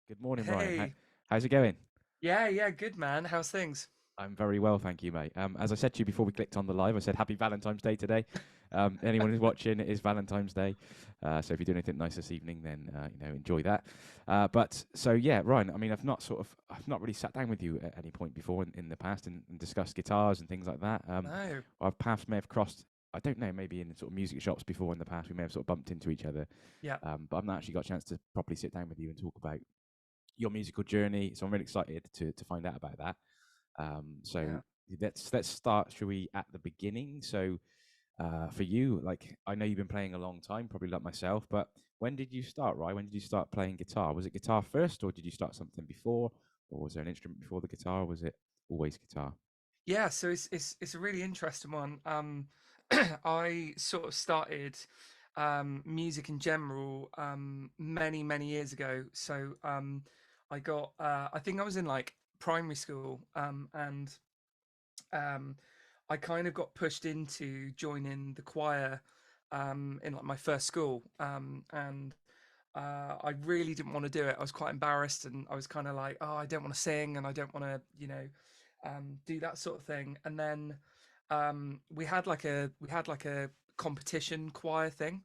Good morning, Ryan. Hey, How's it going? yeah, good man. How's things? I'm very well, thank you, mate. As I said to you before we clicked on the live, I said Happy Valentine's Day today. Anyone who's watching, it is Valentine's Day. So if you do anything nice this evening, then enjoy that. But Ryan. I mean, I've not really sat down with you at any point before in the past and discussed guitars and things like that. No, Our paths may have crossed. I don't know, maybe in sort of music shops before in the past, we may have sort of bumped into each other. yeah, But I've not actually got a chance to properly sit down with you and talk about your musical journey. So I'm really excited to find out about that. So yeah, let's start. Shall we at the beginning? So for you, like I know you've been playing a long time, probably like myself. But when did you start, right? When did you start playing guitar? Was it guitar first, or did you start something before, or was there an instrument before the guitar? Or was it always guitar? yeah. So it's a really interesting one. I sort of started music in general many years ago. I think I was in like primary school, and um, I kind of got pushed into joining the choir in like my first school, and I really didn't want to do it. I was quite embarrassed, and I was kind of like, oh, I don't want to sing, and I don't want to, do that sort of thing. And then we had like a competition choir thing,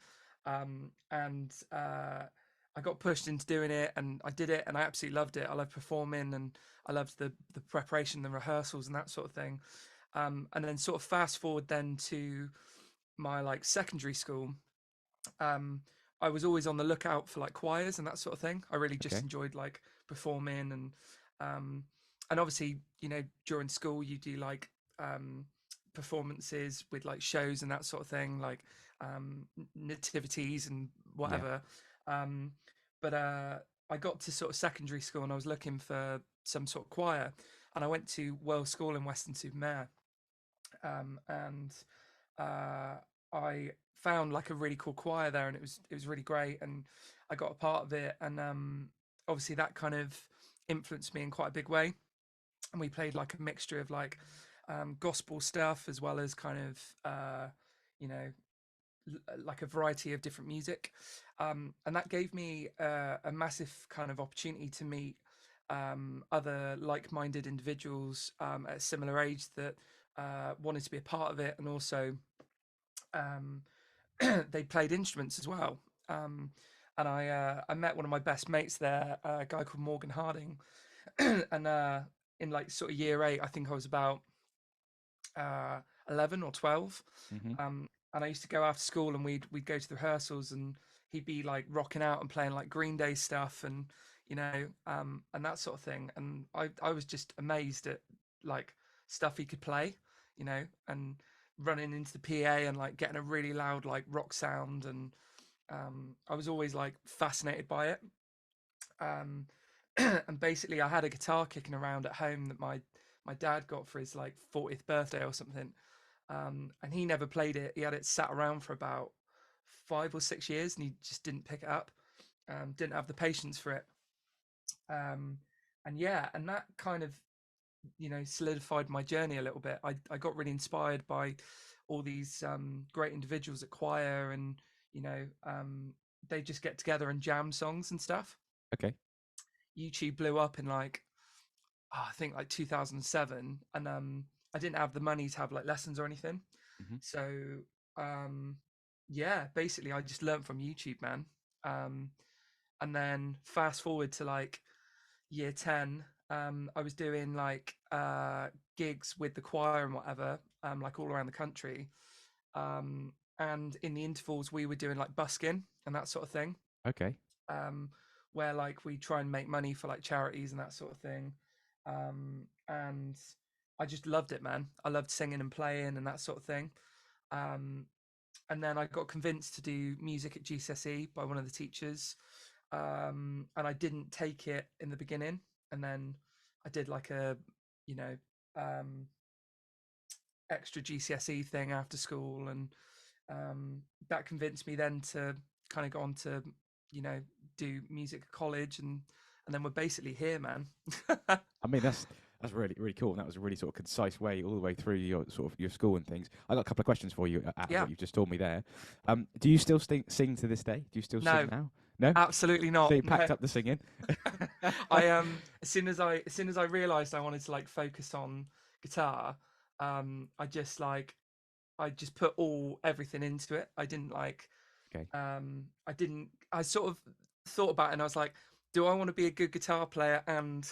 and I got pushed into doing it, and I did it, and I absolutely loved it. I loved performing, and I loved the preparation, the rehearsals, and that sort of thing. And then sort of fast forward then to my like secondary school. um I was always on the lookout for like choirs and that sort of thing. I really just Okay. enjoyed like performing, um and obviously, during school you do like performances with like shows and that sort of thing, like nativities and Yeah. whatever. um but I got to sort of secondary school and I was looking for some sort of choir, and I went to World School in Weston-super-Mare. And uh, I found like a really cool choir there, and it was really great, and I got a part of it, and obviously that kind of influenced me in quite a big way. And we played like a mixture of like gospel stuff as well as kind of you know like a variety of different music, and that gave me a massive kind of opportunity to meet other like-minded individuals at a similar age that wanted to be a part of it, and also um, they played instruments as well. Um, and I met one of my best mates there, a guy called Morgan Harding, and in like sort of year eight, I think I was about uh, 11 or 12. Hmm. And I used to go after school, and we'd go to the rehearsals, and he'd be like rocking out and playing like Green Day stuff, and and that sort of thing. And I was just amazed at like stuff he could play, and running into the PA and like getting a really loud like rock sound. And I was always like fascinated by it. um, and basically I had a guitar kicking around at home that my dad got for his like 40th birthday or something. And he never played it. He had it sat around for about 5 or 6 years, and he just didn't pick it up. Didn't have the patience for it. um, and yeah, and that kind of solidified my journey a little bit. I got really inspired by all these great individuals at choir, and you know they just get together and jam songs and stuff. Okay. YouTube blew up in like, I think like 2007, and I didn't have the money to have like lessons or anything. Hmm. So um, yeah, basically I just learned from YouTube, man. Um, and then fast forward to like year 10, I was doing like gigs with the choir and whatever, like all around the country. And in the intervals, we were doing like busking and that sort of thing, Okay. um, where like we try and make money for like charities and that sort of thing. And I just loved it, man. I loved singing and playing and that sort of thing. Um, and then I got convinced to do music at GCSE by one of the teachers, and I didn't take it in the beginning, and then I did like a you know um, extra GCSE thing after school, and that convinced me then to kind of go on to you know do music at college, and then we're basically here, man. I mean, that's really cool, and that was a really sort of concise way all the way through your sort of your school and things. I got a couple of questions for you out of Yeah. what you've just told me there. Do you still sing to this day? Do you still sing No, now? No. Absolutely So not. you No. packed up the singing. I as soon as I realized I wanted to like focus on guitar, I just like I just put all everything into it. I didn't like Okay. I didn't I sort of thought about it and I was like, do I want to be a good guitar player and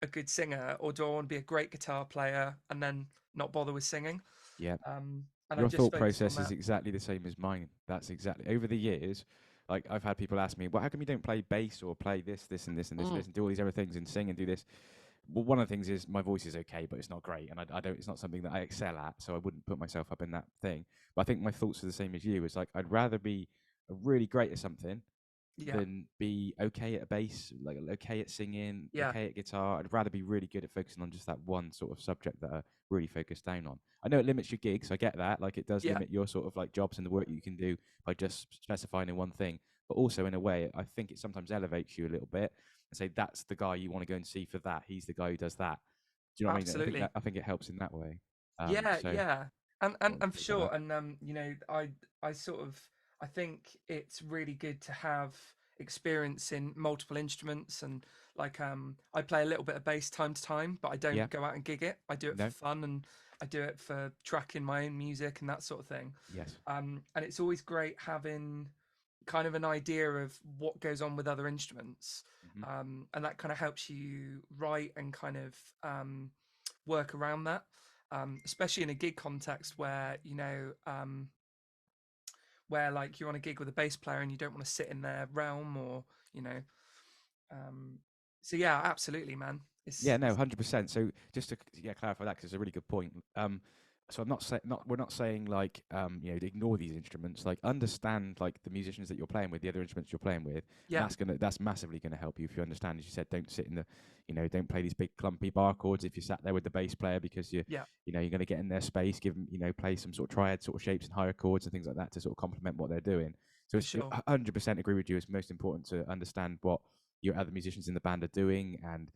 a good singer, or do I want to be a great guitar player and then not bother with singing? Yeah. And I Your just thought focused on process is that. exactly the same as mine. That's exactly over the years. Like I've had people ask me, "Well, how come you don't play bass or play this, this, and this, and this, and Mm, this, and do all these other things and sing and do this?" Well, one of the things is my voice is okay, but it's not great, and I don't. It's not something that I excel at, so I wouldn't put myself up in that thing. But I think my thoughts are the same as you. It's like I'd rather be really great at something yeah, than be okay at a bass, like okay at singing, yeah, okay at guitar. I'd rather be really good at focusing on just that one sort of subject that I really focus down on. I know it limits your gigs. I get that. Like it does yeah, limit your sort of like jobs and the work you can do by just specifying in one thing. But also in a way, I think it sometimes elevates you a little bit and say that's the guy you want to go and see for that. He's the guy who does that. Do you know what I mean? absolutely. I think it helps in that way. Yeah, So yeah, I want and to for say about sure, that. and I sort of I think it's really good to have experience in multiple instruments, and like I play a little bit of bass time to time, but I Yeah. don't go out and gig it. I do it for No. fun, and I do it for tracking my own music and that sort of thing. Yes. And it's always great having kind of an idea of what goes on with other instruments, Hmm. and that kind of helps you write and kind of work around that, especially in a gig context where where like you're on a gig with a bass player and you don't want to sit in their realm, or you know um, so yeah, absolutely, man. Yeah, no, It's 100%. So just to clarify that, because it's a really good point. So I'm not saying not we're not saying like to ignore these instruments. Like understand like the musicians that you're playing with, the other instruments you're playing with, and yeah, that's massively gonna help you if you understand. As you said, don't sit in the, don't play these big clumpy bar chords if you sat there with the bass player because yeah, you're gonna get in their space. Give them play some sort of triad sort of shapes and higher chords and things like that to sort of complement what they're doing. So for it's sure. 100% agree with you. It's most important to understand what your other musicians in the band are doing and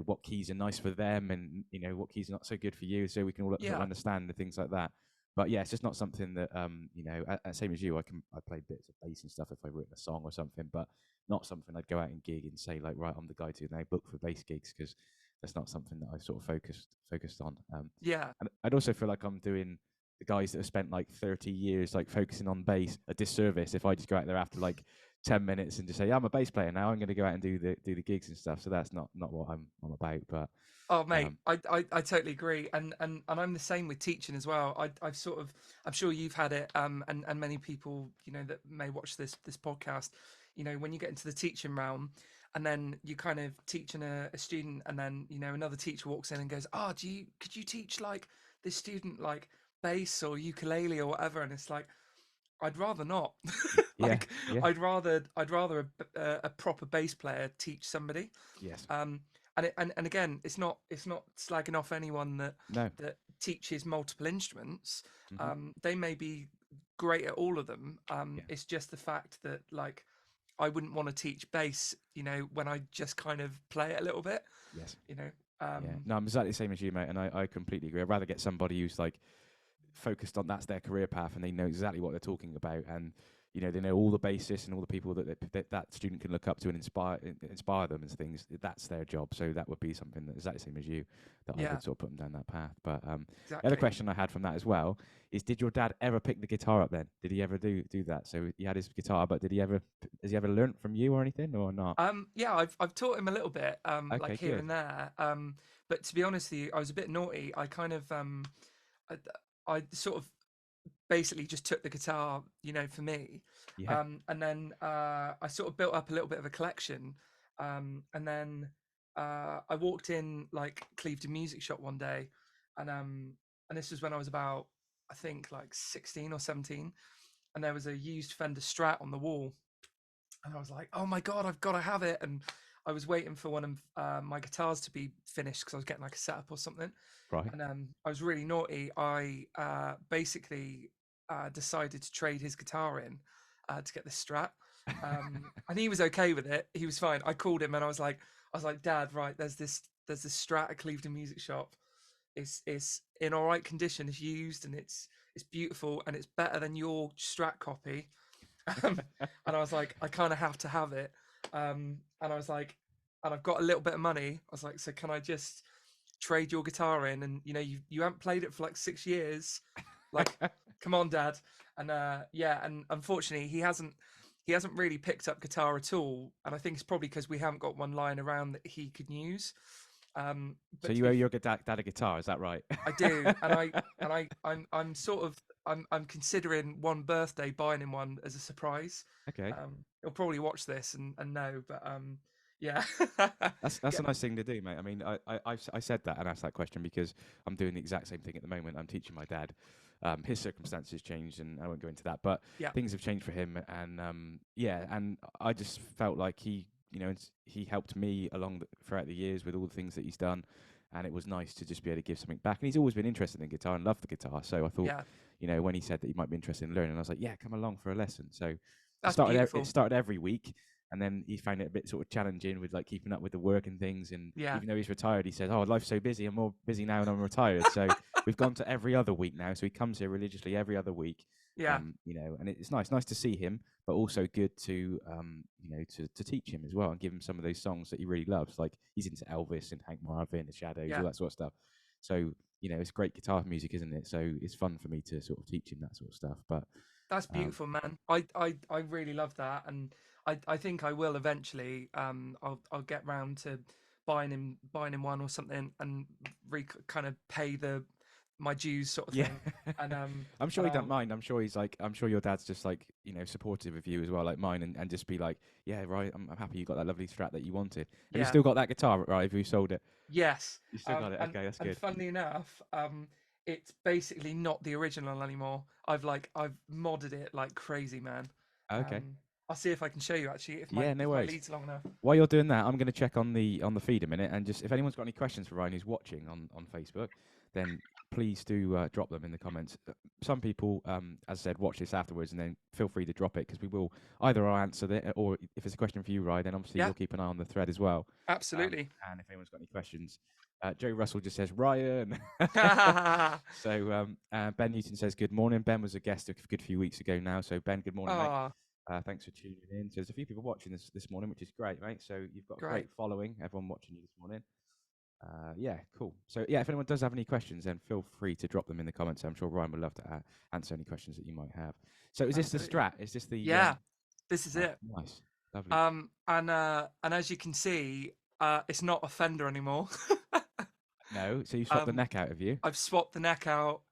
what keys are nice for them and what keys are not so good for you, so we can all sort of Yeah, understand the things like that. But yeah, it's just not something that same as you, I play bits of bass and stuff if I've written a song or something, but not something I'd go out and gig and say like, right, I'm the guy to now book for bass gigs, because that's not something that I sort of focused on. yeah. And I'd also feel like I'm doing the guys that have spent like 30 years like focusing on bass a disservice if I just go out there after like 10 minutes and just say, yeah, I'm a bass player now. I'm going to go out and do the gigs and stuff. So that's not what I'm about. But Oh, mate, um, I totally agree, and I'm the same with teaching as well. I've sort of, I'm sure you've had it, and many people, that may watch this podcast, when you get into the teaching realm, and then you kind of teaching a student, and then another teacher walks in and goes, "Oh, could you teach like this student like bass or ukulele or whatever?" And it's like, I'd rather not. yeah, Like, yeah, I'd rather a proper bass player teach somebody. yes, um and again, it's not slagging off anyone that no, teaches multiple instruments. hmm, They may be great at all of them. yeah, It's just the fact that like I wouldn't want to teach bass, when I just kind of play it a little bit, yes, you know yeah. um No, I'm exactly the same as you, mate, and I completely agree. I'd rather get somebody who's like focused on that's their career path and they know exactly what they're talking about, and they know all the basis and all the people that student can look up to and inspire them and things. That's their job. So that would be something that is exactly the same as you, that I yeah, would sort of put them down that path. But the other exactly. question I had from that as well is, did your dad ever pick the guitar up then? Did he ever do that? So he had his guitar, but has he ever learnt from you or anything or not? Yeah, I've taught him a little bit, like Okay, here good. and there. But to be honest with you, I was a bit naughty. I kind of I, I sort of basically just took the guitar, for me. Yeah. And then I sort of built up a little bit of a collection. And then I walked in like Clevedon Music Shop one day, and this was when I was about, I think, like 16 or 17, and there was a used Fender Strat on the wall, and I was like, "Oh my god, I've got to have it!" And I was waiting for one of my guitars to be finished because I was getting like a setup or something, Right. and I was really naughty. I basically decided to trade his guitar in to get this Strat, and he was okay with it. He was fine. I called him and I was like, Dad, right? There's this Strat at Clevedon Music Shop. It's in all right condition. It's used and it's beautiful and it's better than your Strat copy. And I was like, I kind of have to have it. And I was like, and I've got a little bit of money. I was like, so can I just trade your guitar in? And you haven't played it for like 6 years. Like, come on, Dad. And yeah, and unfortunately, he hasn't really picked up guitar at all. And I think it's probably because we haven't got one lying around that he could use. So But to you owe be your dad a guitar, is that right? I do, and I'm sort of I'm considering one birthday buying him one as a surprise. Okay. He'll probably watch this and know, but yeah, That's a Get- nice thing to do, mate. I mean, I said that and asked that question because I'm doing the exact same thing at the moment. I'm teaching my dad. His circumstances changed, and I won't go into that, but yeah, things have changed for him, and yeah, and I just felt like he helped me along throughout the years with all the things that he's done, and it was nice to just be able to give something back. And he's always been interested in guitar and loved the guitar, so I thought, yeah, when he said that he might be interested in learning, I was like, yeah, come along for a lesson. So that's it beautiful. started every week, and then he found it a bit sort of challenging with like keeping up with the work and things. And Yeah, even though he's retired, he said, "Oh, life's so busy. I'm more busy now, and I'm retired." So we've gone to every other week now. So he comes here religiously every other week. yeah, And it's nice to see him, but also good to to teach him as well and give him some of those songs that he really loves. Like he's into Elvis and Hank Marvin, the Shadows, yeah. all that sort of stuff. So it's great guitar music, isn't it? So it's fun for me to sort of teach him that sort of stuff. But That's um, beautiful, man. I really love that, and I think I will eventually. I'll get round to buying him one or something, and kind of pay the my dues sort of yeah, thing. And I'm sure and he don't I'll mind. I'm sure your dad's just like supportive of you as well, like mine, and just be like, yeah, right. I'm happy you got that lovely Strat that you wanted. Have you yeah, still got that guitar, right? Have you sold it? yes. You still got it. And Okay, that's and good. funnily enough, it's basically not the original anymore. I've modded it like crazy, man. Okay. Um, I'll see if I can show you actually if my Yeah, no if my worries. lead's long enough. While you're doing that, I'm going to check on the feed a minute, and just if anyone's got any questions for Ryan who's watching on Facebook, then please do drop them in the comments. Some people, as I said, watch this afterwards, and then feel free to drop it because we will either I'll answer it, or if it's a question for you, Ryan, then obviously Yeah, we'll keep an eye on the thread as well. absolutely. And if anyone's got any questions, Joe Russell just says Ryan. So Ben Newton says good morning. Ben was a guest a good few weeks ago now. So Ben, good morning, mate. Ah, Thanks for tuning in. So there's a few people watching this morning, which is great, mate. So you've got a great. great following. Everyone watching you this morning. Yeah, cool. So yeah, if anyone does have any questions, then feel free to drop them in the comments. I'm sure Ryan would love to answer any questions that you might have. So is this the Absolutely. Strat? Is this the Yeah, this is oh, it. nice, lovely. And as you can see, it's not a Fender anymore. No, so you swapped the um, neck out of you. I've swapped the neck out.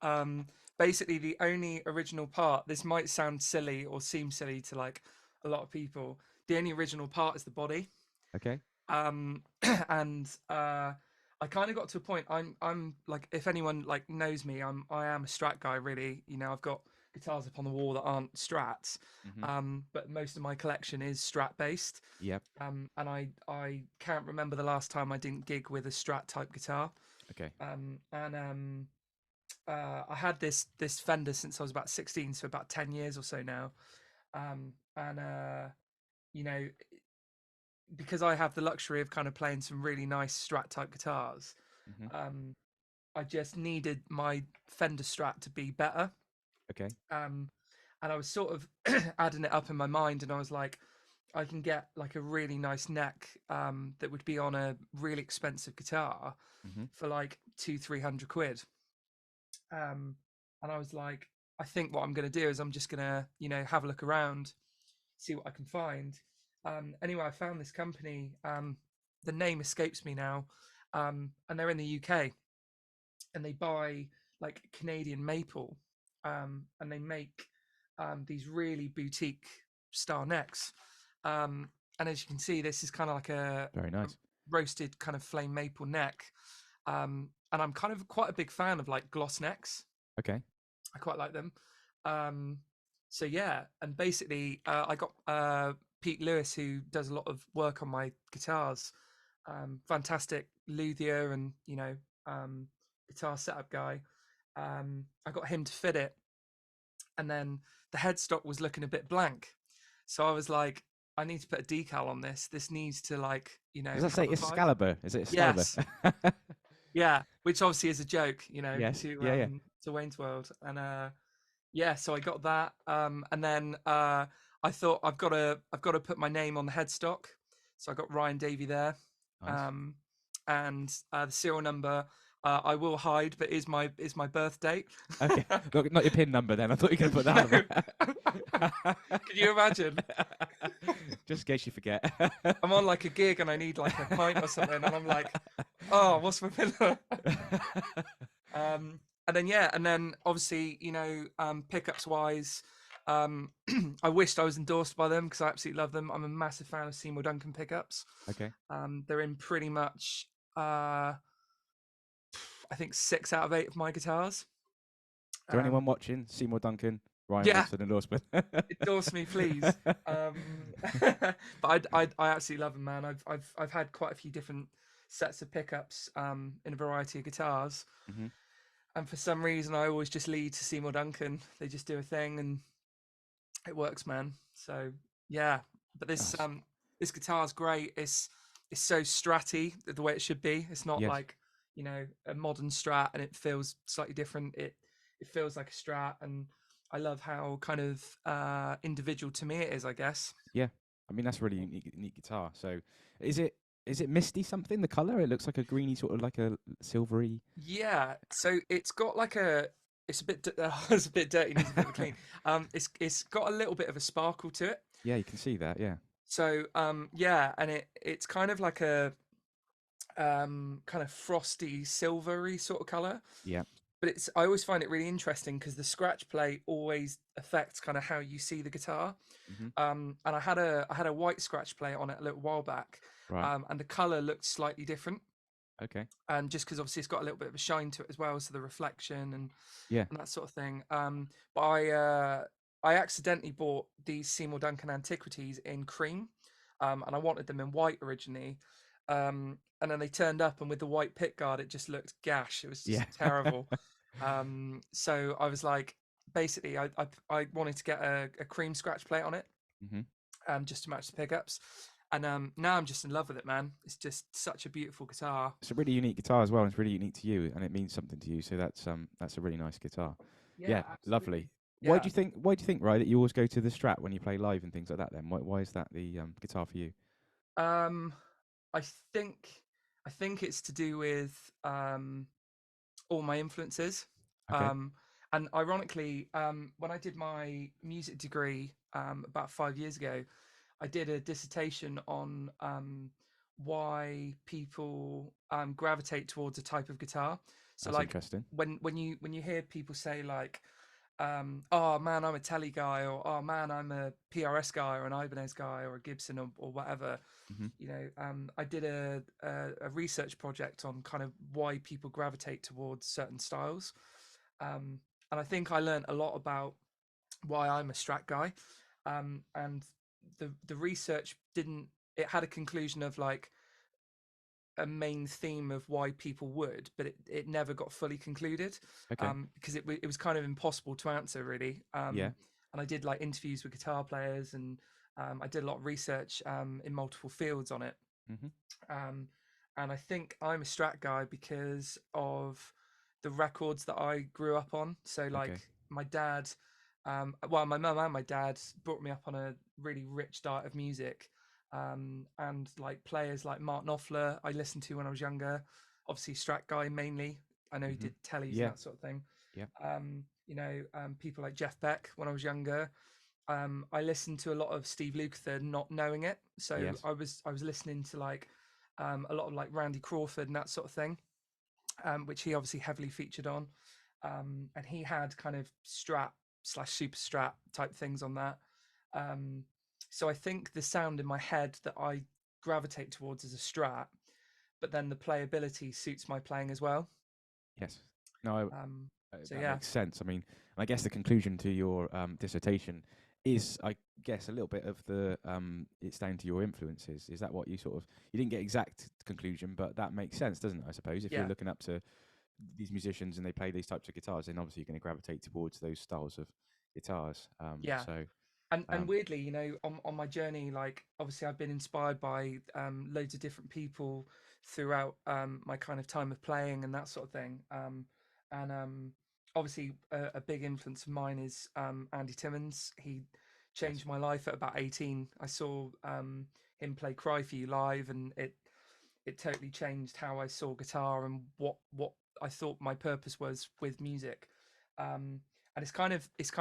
Basically, the only original part. This might sound silly or seem silly to like a lot of people. The only original part is the body. Okay. um and I kind of got to a point. I'm like, if anyone like knows me, I am a Strat guy, really. I've got guitars up on the wall that aren't Strats. Mhm. But most of my collection is Strat based. Yep. And I can't remember the last time I didn't gig with a Strat type guitar. Okay. And I had this Fender since I was about 16, so about 10 years or so now. And you know because I have the luxury of kind of playing some really nice Strat type guitars, Mhm. um, I just needed my Fender Strat to be better. Okay. Um, and I was sort of adding it up in my mind, and I was like, I can get like a really nice neck that would be on a really expensive guitar Mhm. for like 200-300 quid. Um, and I was like, I think what I'm going to do is I'm just going to, have a look around, see what I can find. Anyway, I found this company. The name escapes me now, and they're in the UK, and they buy like Canadian maple, and they make these really boutique style necks. And as you can see, this is kind of like Very a nice. roasted kind of flame maple neck. And I'm kind of quite a big fan of like gloss necks. Okay. I quite like them. Um, so yeah, and basically, I got Pete Lewis, who does a lot of work on my guitars. Fantastic luthier and guitar setup guy. I got him to fit it, and then the headstock was looking a bit blank. So I was like, I need to put a decal on this. This needs to like Does that say have a vibe. Excalibur? Is it Excalibur? Yes, yeah, which obviously is a joke, Yes. Yeah. Yeah. to Wayne's World, and yeah, so I got that, and then I thought I've got to put my name on the headstock, so I got Ryan Davey there, Nice. um, and the serial number I will hide, but is my birth date. Okay. Look, not your pin number then. I thought you were going to put No, that on can you imagine? there. Just in case you forget. I'm on like a gig and I need like a pint or something, and I'm like, oh, what's my pin number? And then yeah, and then obviously pickups wise, um, I wished I was endorsed by them because I absolutely love them. I'm a massive fan of Seymour Duncan pickups. Okay. They're in pretty much I think 6 out of 8 of my guitars. Is there anyone Um, watching? Seymour Duncan. Ryan yeah, wants an endorsement. endorse me, please. But I absolutely love them, man. I've had quite a few different sets of pickups in a variety of guitars, Hmm. and for some reason I always just lead to Seymour Duncan. They just do a thing and it works, man. So yeah, but this Nice. this guitar's great. It's so stratty the way it should be. It's not Yes. like a modern Strat, and it feels slightly different. It feels like a Strat, and I love how kind of individual to me it is, I guess. Yeah. I mean, that's a really unique guitar. So, is it is it misty something? The color? It looks like a greeny, sort of like a silvery. Yeah, so it's got like it's a bit it's a bit dirty, needs a bit of a clean. It's got a little bit of a sparkle to it. Yeah, you can see that. Yeah. So yeah, and it's kind of like a kind of frosty silvery sort of color. Yeah. But I always find it really interesting because the scratch play always affects kind of how you see the guitar. Hmm. And I had a white scratch plate on it a little while back, Right. and the color looked slightly different. Okay. And just because obviously it's got a little bit of a shine to it as well, so the reflection Yeah. and that sort of thing. But I accidentally bought these Seymour Duncan antiquities in cream, and I wanted them in white originally. And then they turned up, and with the white pick guard, it just looked gash. It was Yeah. just terrible. So I was like, basically, I wanted to get a cream scratch plate on it, Hmm. just to match the pickups. And now I'm just in love with it, man. It's just such a beautiful guitar. It's a really unique guitar as well, and it's really unique to you, and it means something to you. So that's a really nice guitar. Yeah, Yeah, absolutely. lovely. Why do Yeah. you think? Why do you think, right, that you always go to the Strat when you play live and things like that? Then why is that the guitar for you? Um, I think I think it's to do with all my influences. Okay, Um, and ironically, when I did my music degree about 5 years ago, I did a dissertation on why people gravitate towards a type of guitar. So, that's like interesting. when you hear people say like, "Oh man, I'm a Telly guy," or "Oh man, I'm a PRS guy," or an Ibanez guy, or a Gibson, or whatever. Hmm. I did a research project on kind of why people gravitate towards certain styles, um, and I think I learned a lot about why I'm a Strat guy, and the research didn't. It had a conclusion of like a main theme of why people would, but it never got fully concluded, Okay, because it was kind of impossible to answer really. yeah. And I did like interviews with guitar players, and I did a lot of research in multiple fields on it. Hmm. Um, and I think I'm a Strat guy because of the records that I grew up on. So like Okay, my dad, well, my mum and my dad brought me up on a really rich diet of music. And like players like Mark Knopfler, I listened to when I was younger. Obviously, Strat guy mainly. I know he hmm, did tellies and yeah, that sort of thing. yeah. People like Jeff Beck when I was younger. I listened to a lot of Steve Lukather not knowing it. So Yes. I was listening to like a lot of like Randy Crawford and that sort of thing, which he obviously heavily featured on. And he had kind of Strat slash super Strat type things on that. Um, so I think the sound in my head that I gravitate towards is a Strat, but then the playability suits my playing as well. Yes. No, Um, so that yeah, makes sense. I mean, I guess the conclusion to your dissertation is, I guess, a little bit of the it's down to your influences. Is that what you sort of, you didn't get exact conclusion, but that makes sense, doesn't it? I suppose if you're yeah, looking up to these musicians and they play these types of guitars, then obviously you're going to gravitate towards those styles of guitars. yeah. So And um, weirdly, on my journey, like obviously I've been inspired by loads of different people throughout my kind of time of playing and that sort of thing. And obviously a big influence of mine is Andy Timmons. He Yes. changed my life at about 18. I saw him play Cry For You live, and it totally changed how I saw guitar and what I thought my purpose was with music. Um, and it's kind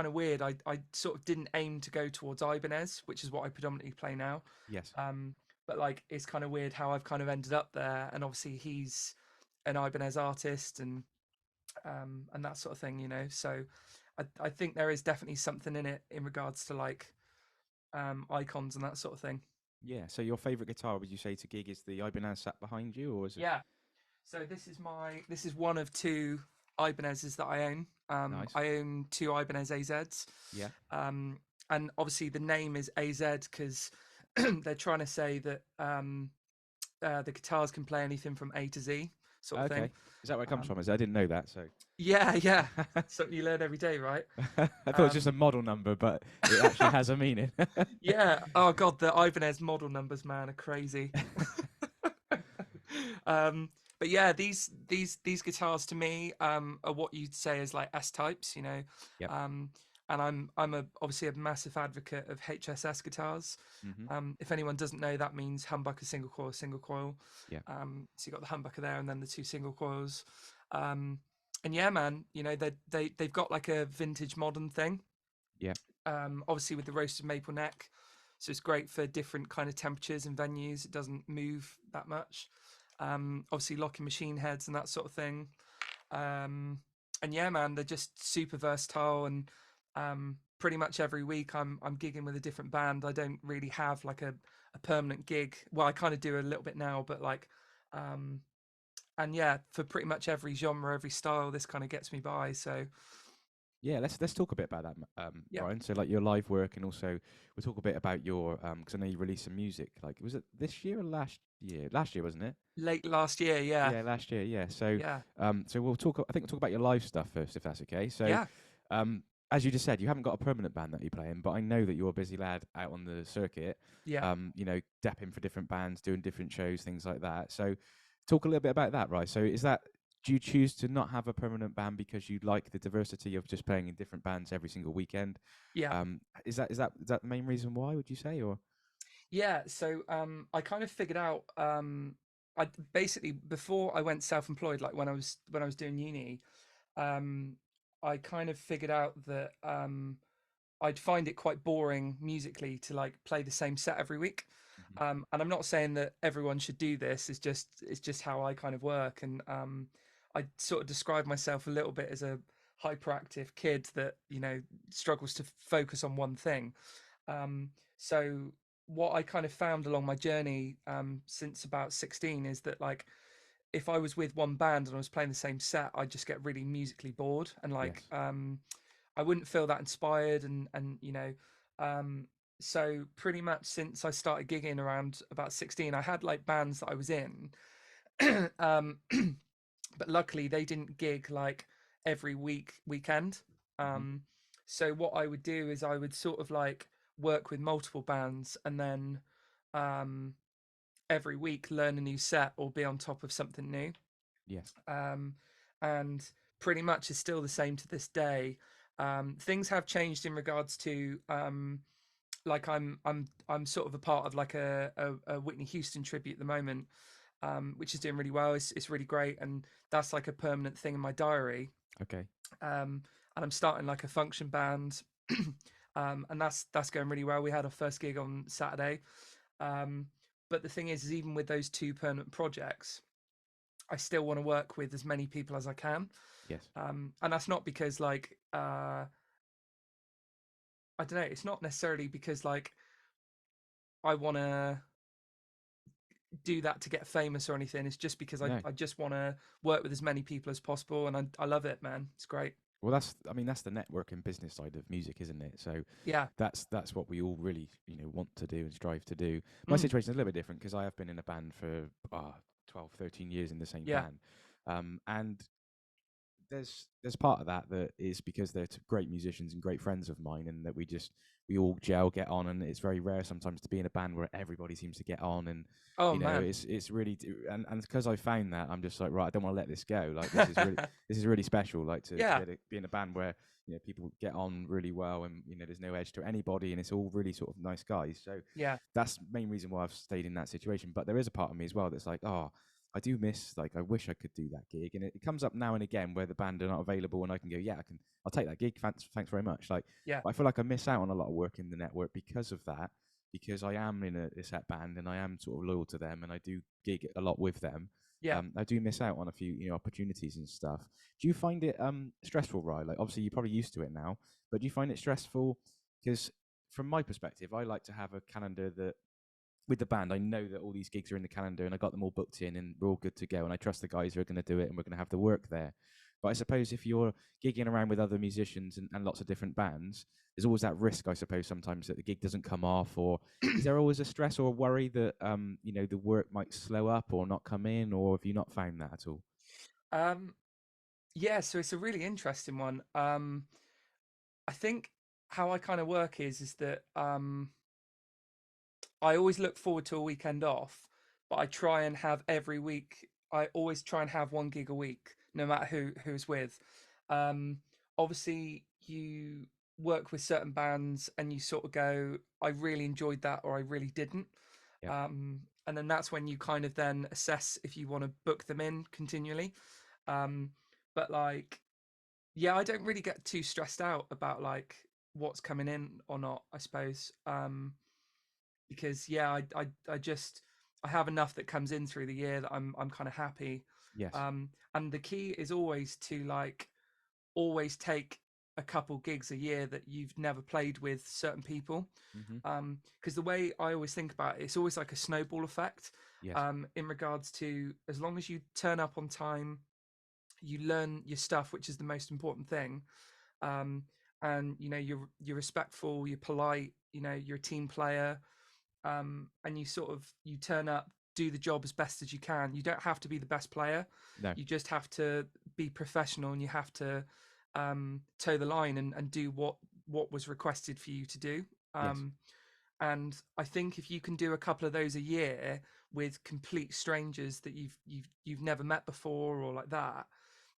of weird. I sort of didn't aim to go towards Ibanez, which is what I predominantly play now. Yes. Um, but like it's kind of weird how I've kind of ended up there. And obviously he's an Ibanez artist, and that sort of thing, you know. So I think there is definitely something in it in regards to like icons and that sort of thing. Yeah. So your favorite guitar, would you say, to gig is the Ibanez sat behind you, or is it Yeah. So this is one of two Ibanez's that I own. nice? I own two Ibanez AZs, Yeah. um, and obviously the name is AZ because they're trying to say that the guitars can play anything from A to Z, sort of thing. Okay. Is that where it comes Um, from? Is I didn't know that. So yeah, yeah, something you learn every day, right? I thought it was just a Um, model number, but it actually has a meaning. yeah. Oh God, the Ibanez model numbers, man, are crazy. um, but yeah, these guitars to me are what you'd say is like S types, you know. Yep. Um, and I'm obviously a massive advocate of HSS guitars. Mhm. If anyone doesn't know, that means humbucker, single coil, single coil. Yeah. So you got the humbucker there, and then the two single coils. Um, and yeah, man, you know they've got like a vintage modern thing. Yeah. Obviously with the roasted maple neck, so it's great for different kind of temperatures and venues. It doesn't move that much. Obviously locking machine heads and that sort of thing. Um, and yeah, man, they're just super versatile. And pretty much every week I'm gigging with a different band. I don't really have like a permanent gig. Well, I kind of do a little bit now, but like, um, and yeah, for pretty much every genre, every style, this kind of gets me by. So Yeah, let's talk a bit about that, yeah, Ryan. So like your live work, and also we'll talk a bit about your because I know you released some music. Like, was it this year or last year? Last year, wasn't it? late last year, yeah, Yeah, last year. Yeah. So yeah, so we'll talk. I think we'll talk about your live stuff first, if that's okay. So yeah, um, as you just said, you haven't got a permanent band that you play in, but I know that you're a busy lad out on the circuit. yeah. You know, dapping for different bands, doing different shows, things like that. So talk a little bit about that, right? So is that, do you choose to not have a permanent band because you like the diversity of just playing in different bands every single weekend? Yeah. Is that the main reason why, would you say, or? Yeah, so I kind of figured out I basically before I went self-employed, like when I was doing uni, um I kind of figured out that I'd find it quite boring musically to like play the same set every week. Mhm. And I'm not saying that everyone should do this. It's just how I kind of work. And I sort of describe myself a little bit as a hyperactive kid that struggles to focus on one thing. So what I kind of found along my journey since about 16 is that like if I was with one band and I was playing the same set, I'd just get really musically bored and like Yes. I wouldn't feel that inspired and um so pretty much since I started gigging around about 16, I had like bands that I was in. um but luckily they didn't gig like every weekend. Mhm. Um so what I would do is I would sort of like work with multiple bands and then um every week learn a new set or be on top of something new. Yes. um, and pretty much is still the same to this day. Things have changed in regards to like I'm sort of a part of like a Whitney Houston tribute at the moment, which is doing really well. It's really great, and that's like a permanent thing in my diary. Okay. And I'm starting like a function band, and that's going really well. We had our first gig on Saturday, um, but the thing is even with those two permanent projects, I still want to work with as many people as I can. Yes. And that's not because like I don't know. It's not necessarily because like I want to do that to get famous or anything. It's just because I, No. I just want to work with as many people as possible, and I love it, man. It's great. Well, that's the networking business side of music, isn't it? So Yeah. that's what we all really, want to do and strive to do. My Mm, situation is a little bit different because I have been in a band for 12, 13 years in the same yeah. band. And there's part of that that is because they're great musicians and great friends of mine, and that we all gel, get on, and it's very rare sometimes to be in a band where everybody seems to get on, and Oh man. it's really and because I found that, I'm just like, right, I don't want to let this go. Like this is really special. Like to be Yeah, able to be in a band where people get on really well, and there's no edge to anybody, and it's all really sort of nice guys. So yeah, that's the main reason why I've stayed in that situation. But there is a part of me as well that's like, oh, I do miss, like, I wish I could do that gig, and it comes up now and again where the band are not available, and I can go, yeah, I'll take that gig. Thanks very much. Like, yeah, but I feel like I miss out on a lot of work in the network because of that, because I am in a set band and I am sort of loyal to them, and I do gig a lot with them. yeah. I do miss out on a few, opportunities and stuff. Do you find it stressful, right? Like, obviously you're probably used to it now, but do you find it stressful? Because from my perspective, I like to have a calendar that with the band, I know that all these gigs are in the calendar and I got them all booked in and we're all good to go. And I trust the guys who are going to do it and we're going to have the work there. But I suppose if you're gigging around with other musicians and lots of different bands, there's always that risk, I suppose, sometimes that the gig doesn't come off. Or is there always a stress or a worry that, the work might slow up or not come in? Or have you not found that at all? um yeah, so it's a really interesting one. I think how I kind of work is that I always look forward to a weekend off, but I try and have every week. I always try and have one gig a week, no matter who's with. Um, Obviously, you work with certain bands, and you sort of go, "I really enjoyed that," or "I really didn't," Yeah. and then that's when you kind of then assess if you want to book them in continually. Um, but like, yeah, I don't really get too stressed out about like what's coming in or not, I suppose. Because yeah, I just I have enough that comes in through the year that I'm kind of happy. Yes. And the key is always to like always take a couple gigs a year that you've never played with certain people. Mm-hmm. Because the way I always think about it, it's always like a snowball effect. Yes. In regards to as long as you turn up on time, you learn your stuff, which is the most important thing. Um, and you're respectful, you're polite, you're a team player, and you sort of you turn up, do the job as best as you can. You don't have to be the best player, No. you just have to be professional, and you have to toe the line and do what was requested for you to do. Yes. um, and I think if you can do a couple of those a year with complete strangers that you've never met before or like that,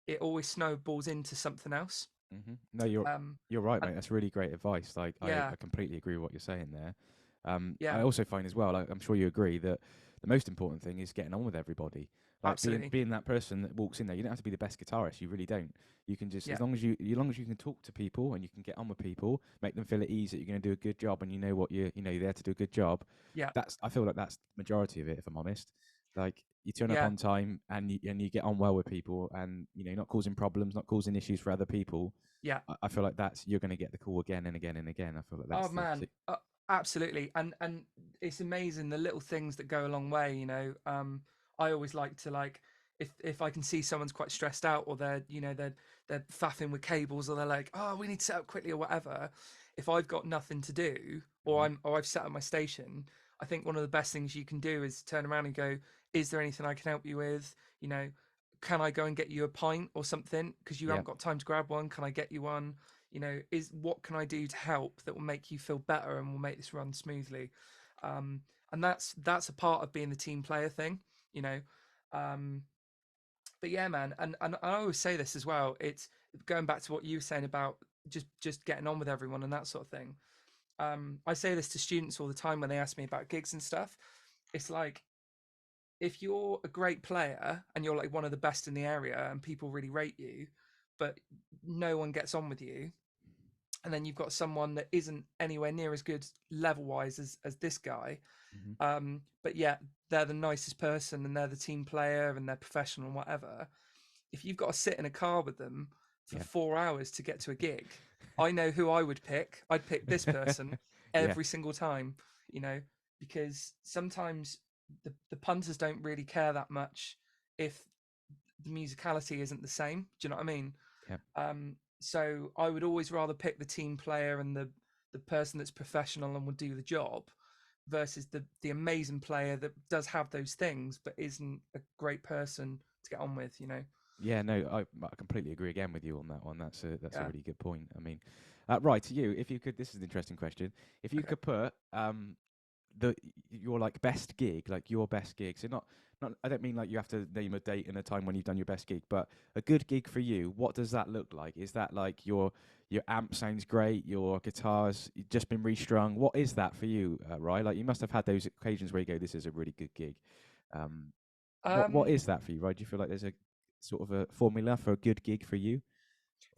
it always snowballs into something else. No, you're um, you're right, and mate. That's really great advice. Like yeah, I completely agree with what you're saying there. I yeah, also find as well, like I'm sure you agree, that the most important thing is getting on with everybody. Like being absolutely, being that person that walks in there. You don't have to be the best guitarist. You really don't. You can just yeah, as long as you can talk to people and you can get on with people, make them feel at ease that you're going to do a good job and you know what you're there to do a good job. yeah, I feel like that's the majority of it, if I'm honest. Like you turn up yeah, on time and you get on well with people, and not causing problems, not causing issues for other people. yeah. I feel like that's you're going to get the call again and again and again. I feel like Oh that's man, absolutely, and it's amazing the little things that go a long way. I always like to like if I can see someone's quite stressed out, or they're faffing with cables, or they're like, oh, we need to set up quickly or whatever. If I've got nothing to do, hmm or I've set up my station, I think one of the best things you can do is turn around and go, is there anything I can help you with? Can I go and get you a pint or something because you yeah, haven't got time to grab one? Can I get you one? Is what can I do to help that will make you feel better and will make this run smoothly? um, and that's a part of being the team player thing. you know um, but yeah, man, and I always say this as well, it's going back to what you were saying about just getting on with everyone and that sort of thing. I say this to students all the time when they ask me about gigs and stuff. It's like, if you're a great player and you're like one of the best in the area and people really rate you, but no one gets on with you, and then you've got someone that isn't anywhere near as good level wise as this guy, hmm but yet they're the nicest person and they're the team player and they're professional and whatever. If you've got to sit in a car with them for yeah, 4 hours to get to a gig, I know who I would pick. I'd pick this person yeah, every single time, you know, because sometimes the punters don't really care that much if the musicality isn't the same. Do you know what I mean? yeah. So I would always rather pick the team player and the person that's professional and will do the job, versus the amazing player that does have those things but isn't a great person to get on with. Yeah, no, I completely agree again with you on that one. That's a Yeah. really good point. I mean, right, to you, if you could, this is an interesting question. If you Okay. could put the your like best gig, like your best gig. So not I don't mean like you have to name a date and a time when you've done your best gig, but a good gig for you. What does that look like? Is that like your amp sounds great, your guitar's just been restrung? What is that for you, Ryan? Like you must have had those occasions where you go, "This is a really good gig." Um, what Um, is that for you, right? Do you feel like there's a sort of a formula for a good gig for you,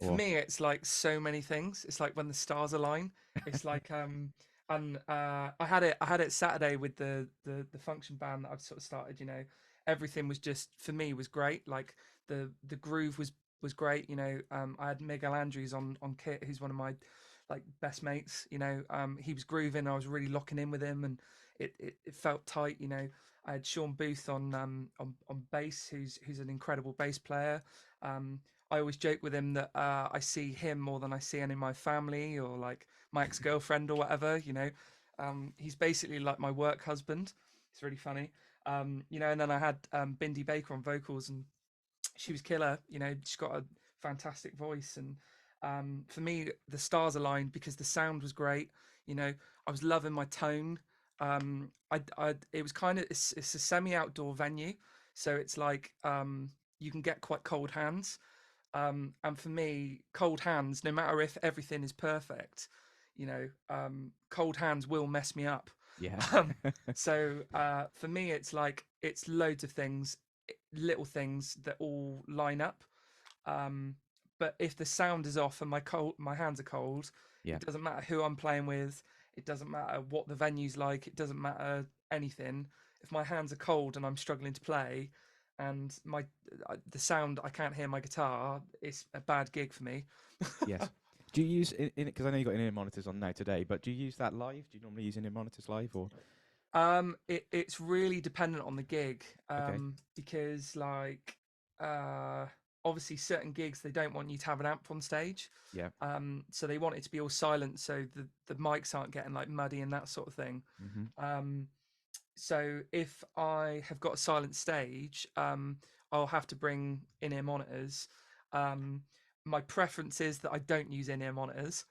for or me, it's like so many things. It's like when the stars align. It's like and I had it Saturday with the function band that I've sort of started. You know, everything was just for me was great. Like the groove was great. You know, I had Miguel Andrews on kit, who's one of my like best mates. You know, he was grooving. I was really locking in with him, and it felt tight. You know, I had Sean Booth on bass, who's an incredible bass player. Um, I always joke with him that I see him more than I see any of my family or like my ex girlfriend or whatever. You know, he's basically like my work husband. It's really funny. You know, and then I had Bindi Baker on vocals, and she was killer. You know, she's got a fantastic voice, and for me, the stars aligned because the sound was great. You know, I was loving my tone. It was kind of it's a semi-outdoor venue, so it's like you can get quite cold hands. And for me, cold hands, no matter if everything is perfect, you know, cold hands will mess me up. yeah, Um, so for me, it's like it's loads of things, little things that all line up. Um, but if the sound is off and my hands are cold, yeah, it doesn't matter who I'm playing with. It doesn't matter what the venue's like. It doesn't matter anything. If my hands are cold and I'm struggling to play, and the sound I can't hear my guitar, it's a bad gig for me. yes. Do you use in it because I know you got in-ear monitors on now today, but do you use that live? Do you normally use in-ear monitors live or It's really dependent on the gig, okay? because like uh, obviously certain gigs they don't want you to have an amp on stage, Yeah. so they want it to be all silent so the mics aren't getting like muddy and that sort of thing. Mhm. Um, so if I have got a silent stage, I'll have to bring in-ear monitors. Um, my preference is that I don't use in-ear monitors.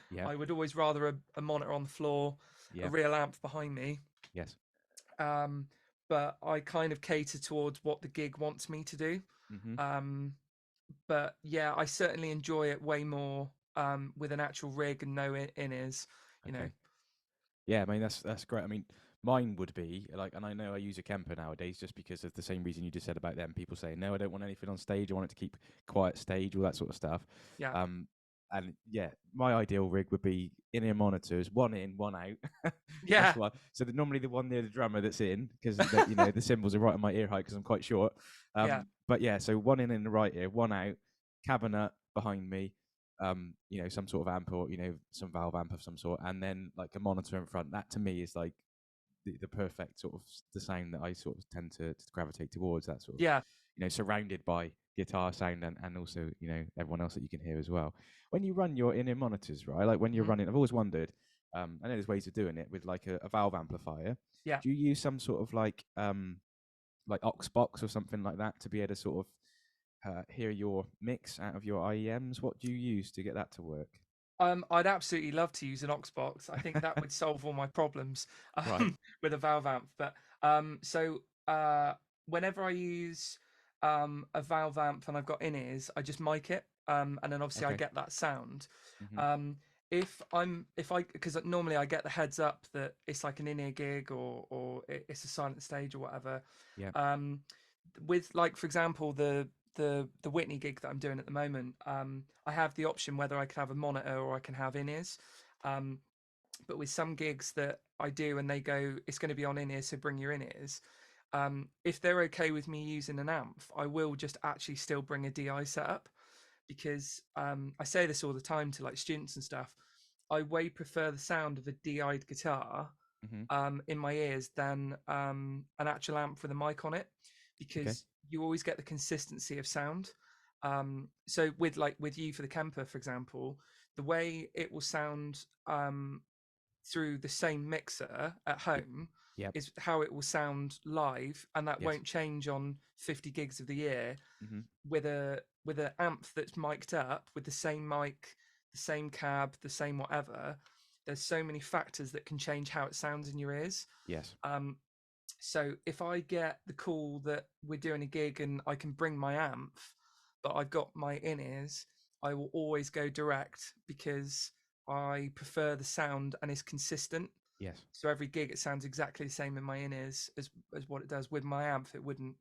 Yeah. I would always rather a monitor on the floor, a Yeah. real amp behind me. Yes. Um, but I kind of cater towards what the gig wants me to do. Mhm. Um, but yeah, I certainly enjoy it way more with an actual rig and no in-ears. You know, Okay. Yeah, I mean that's great. I mean, mine would be like, and I know I use a Kemper nowadays just because of the same reason you just said about them. People saying, no, I don't want anything on stage. I want it to keep quiet stage, all that sort of stuff. yeah, Um, and yeah, my ideal rig would be in-ear monitors, one in, one out. That's yeah, what. So normally the one near the drummer that's in, because you know the cymbals are right on my ear height because I'm quite short. yeah, But yeah, so one in the right ear, one out, cabinet behind me, you know, some sort of amp or, you know, some valve amp of some sort, and then like a monitor in front. That to me is like the perfect sort of the sound that I sort of tend to gravitate towards. That sort of, yeah. you know, surrounded by guitar sound and also, you know, everyone else that you can hear as well. When you run your in-ear monitors, right? Like when you're Mhm. running, I've always wondered. I know there's ways of doing it with like a valve amplifier. Yeah. Do you use some sort of like aux box or something like that to be able to sort of hear your mix out of your IEMs? What do you use to get that to work? I'd absolutely love to use an aux box. I think that would solve all my problems Right. with a valve amp. But so whenever I use a valve amp and I've got in ears, I just mic it, and then obviously I Okay. get that sound. Hmm. Um, if I because normally I get the heads up that it's like an in ear gig or it's a silent stage or whatever. Yeah. Um, with like for example the Whitney gig that I'm doing at the moment, I have the option whether I can have a monitor or I can have in ears. Um, but with some gigs that I do and they go, it's going to be on in ears, so bring your in ears. If they're okay with me using an amp, I will just actually still bring a DI setup because I say this all the time to like students and stuff. I way prefer the sound of a DI'd guitar Hmm. in my ears than an actual amp with a mic on it Okay. because you always get the consistency of sound. So with you for the Kemper, for example, the way it will sound through the same mixer at Y- home, Yep. is how it will sound live, and that Yes. won't change on 50 gigs of the year Hmm. with an amp that's mic'd up with the same mic, the same cab, the same whatever. There's so many factors that can change how it sounds in your ears. Yes. Um, so if I get the call that we're doing a gig and I can bring my amp, but I've got my in ears, I will always go direct because I prefer the sound and it's consistent. Yes. So every gig it sounds exactly the same in my in ears as what it does with my amp. It wouldn't.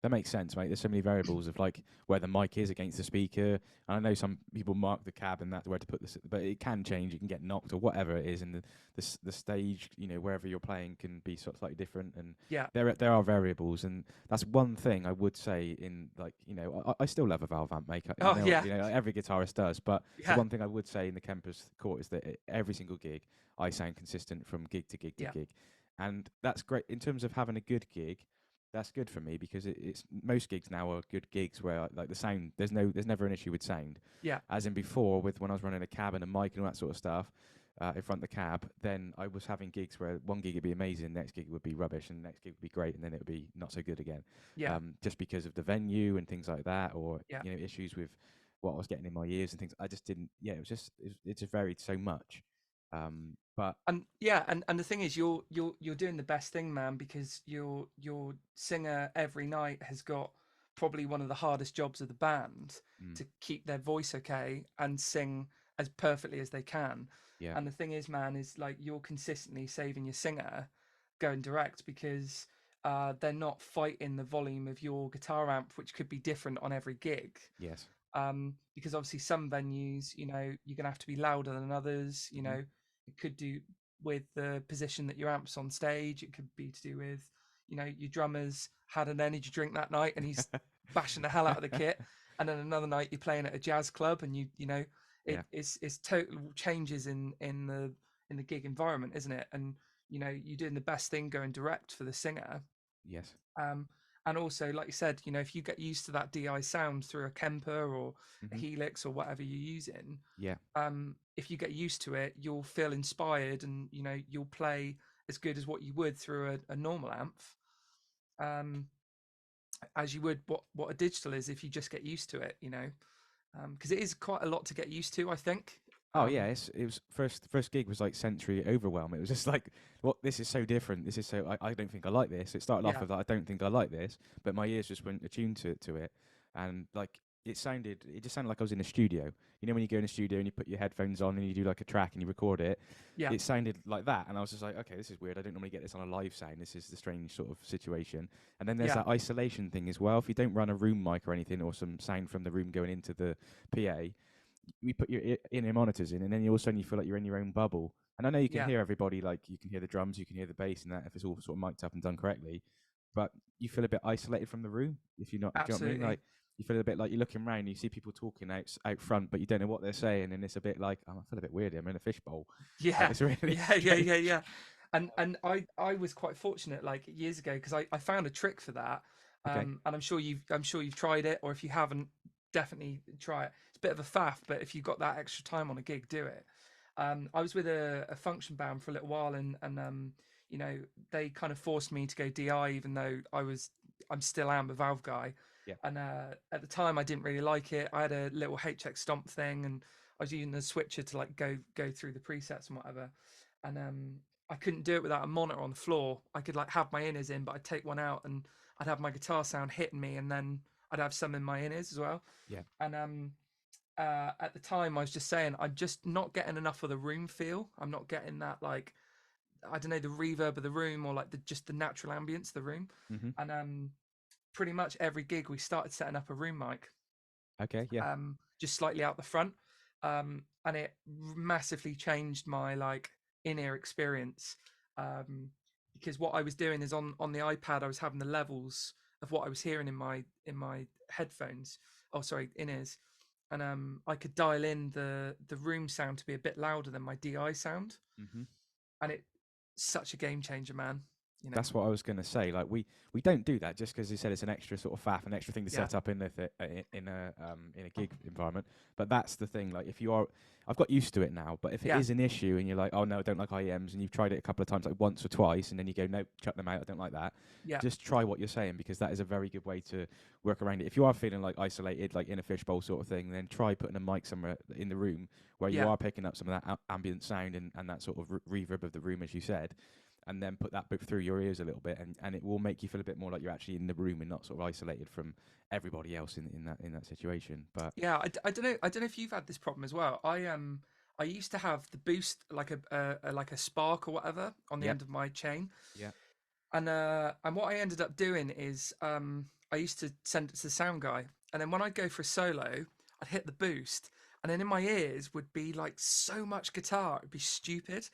That makes sense, mate. There's so many variables of like where the mic is against the speaker. And I know some people mark the cab and that's where to put this, but it can change. You can get knocked or whatever it is, and the stage, wherever you're playing, can be sort of slightly different. And Yeah. there are variables, and that's one thing I would say. In like, I still love a valve amp, mate. Oh yeah. Every guitarist does. But the Yeah. one thing I would say in the Kemper's Court is that every single gig, I sound consistent from gig to gig to Yeah. gig, and that's great in terms of having a good gig. That's good for me because it's most gigs now are good gigs where like the sound there's never an issue with sound, Yeah. as in before with when I was running a cab and a mic and all that sort of stuff in front of the cab. Then I was having gigs where one gig would be amazing, next gig would be rubbish, and the next gig would be great, and then it would be not so good again, Yeah. just because of the venue and things like that, or Yeah. issues with what I was getting in my ears and things. I just didn't. Yeah, it just varied so much. But And yeah, and the thing is, you're doing the best thing, man, because your singer every night has got probably one of the hardest jobs of the band mm, to keep their voice okay and sing as perfectly as they can. yeah, And the thing is, man, is like you're consistently saving your singer going direct because they're not fighting the volume of your guitar amp, which could be different on every gig. yes, Because obviously some venues, you're gonna have to be louder than others. hmm It could do with the position that your amp's on stage. It could be to do with, your drummer's had an energy drink that night and he's bashing the hell out of the kit, and then another night you're playing at a jazz club and yeah, it's total changes in the gig environment, isn't it? And you're doing the best thing going direct for the singer. yes, Um, and also, like you said, if you get used to that DI sound through a Kemper or a hmm Helix or whatever you're using, yeah. if you get used to it, you'll feel inspired and you'll play as good as what you would through a normal amp, um, as you would what a digital is if you just get used to it. Because it is quite a lot to get used to, I think. Oh yeah, it was first gig was like sensory overwhelm. It was just like, what, this is so different. This is so I don't think I like this. It started off Yeah, with like, I don't think I like this, but my ears just weren't attuned to it, and like it just sounded like I was in a studio. When you go in a studio and you put your headphones on and you do like a track and you record it, yeah, it sounded like that, and I was just like, okay, this is weird. I don't normally get this on a live sound. This is the strange sort of situation. And then there's yeah, that isolation thing as well. If you don't run a room mic or anything, or some sound from the room going into the PA, we put your in-ear monitors in, and then all of a sudden you feel like you're in your own bubble. And I know you can yeah, hear everybody, like you can hear the drums, you can hear the bass, and that if it's all sort of mic'd up and done correctly, but you feel a bit isolated from the room if you're not. Do you know what I mean? absolutely. Like you feel a bit like you're looking around, and you see people talking out front, but you don't know what they're saying, and it's a bit like, oh, I feel a bit weird. I'm in a fishbowl. Yeah, It's really yeah, yeah, strange. yeah, yeah. And I was quite fortunate like years ago because I found a trick for that. Okay. And I'm sure you've tried it, or if you haven't, definitely try it. It's a bit of a faff, but if you've got that extra time on a gig, do it. I was with a function band for a little while, and you know they kind of forced me to go DI, even though I'm still am a valve guy. Yeah. And at the time, I didn't really like it. I had a little HX stomp thing, and I was using the switcher to like go through the presets and whatever. And I couldn't do it without a monitor on the floor. I could like have my inners in, but I'd take one out and I'd have my guitar sound hitting me, and then I'd have some in my inners as well. Yeah. And at the time, I was just saying I'm just not getting enough of the room feel. I'm not getting that like I don't know the reverb of the room or like just the natural ambience of the room. Mhm. And pretty much every gig we started setting up a room mic, Okay. Yeah. just slightly out the front, and it massively changed my like in-ear experience, because what I was doing is on the iPad I was having the levels of what I was hearing in my headphones, oh sorry, in-ears, and I could dial in the room sound to be a bit louder than my DI sound, Mhm. and it such a game changer, man. You know. That's what I was going to say. Like we don't do that just because you said it's an extra sort of faff, an extra thing to Yeah. set up in in a gig environment. But that's the thing. Like if you are, I've got used to it now. But if it Yeah. is an issue and you're like, oh no, I don't like IEMs, and you've tried it a couple of times, like once or twice, and then you go, no, chuck them out. I don't like that. Yeah. Just try what you're saying because that is a very good way to work around it. If you are feeling like isolated, like in a fishbowl sort of thing, then try putting a mic somewhere in the room where you Yeah. are picking up some of that ambient sound and that sort of reverb of the room, as you said, and then put that through your ears a little bit, and it will make you feel a bit more like you're actually in the room and not sort of isolated from everybody else in that situation. But Yeah. I don't know. I don't know if you've had this problem as well. I used to have the boost like like a spark or whatever on the yep, end of my chain, yeah, and what I ended up doing is I used to send it to the sound guy, and then when I'd go for a solo, I'd hit the boost, and then in my ears would be like so much guitar, it'd be stupid.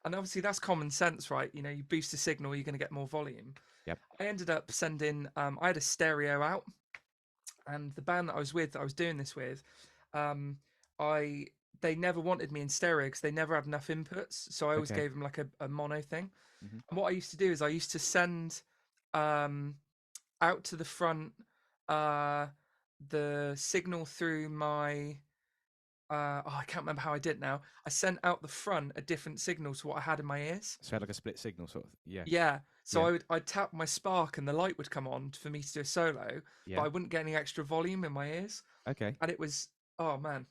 And obviously that's common sense, right? You know, you boost a signal, you're going to get more volume. yep, I ended up sending, I had a stereo out, and the band that I was with, that I was doing this with, um, I they never wanted me in stereo because they never had enough inputs. So I always okay, gave them like a mono thing. hmm, And what I used to do is I used to send um, out to the front uh, the signal through my I can't remember how I did now. I sent out the front a different signal to what I had in my ears. so like a split signal sort of, yeah, Yeah. So yeah, I'd tap my spark and the light would come on for me to do a solo, but yeah, I wouldn't get any extra volume in my ears. okay, And it was, oh man,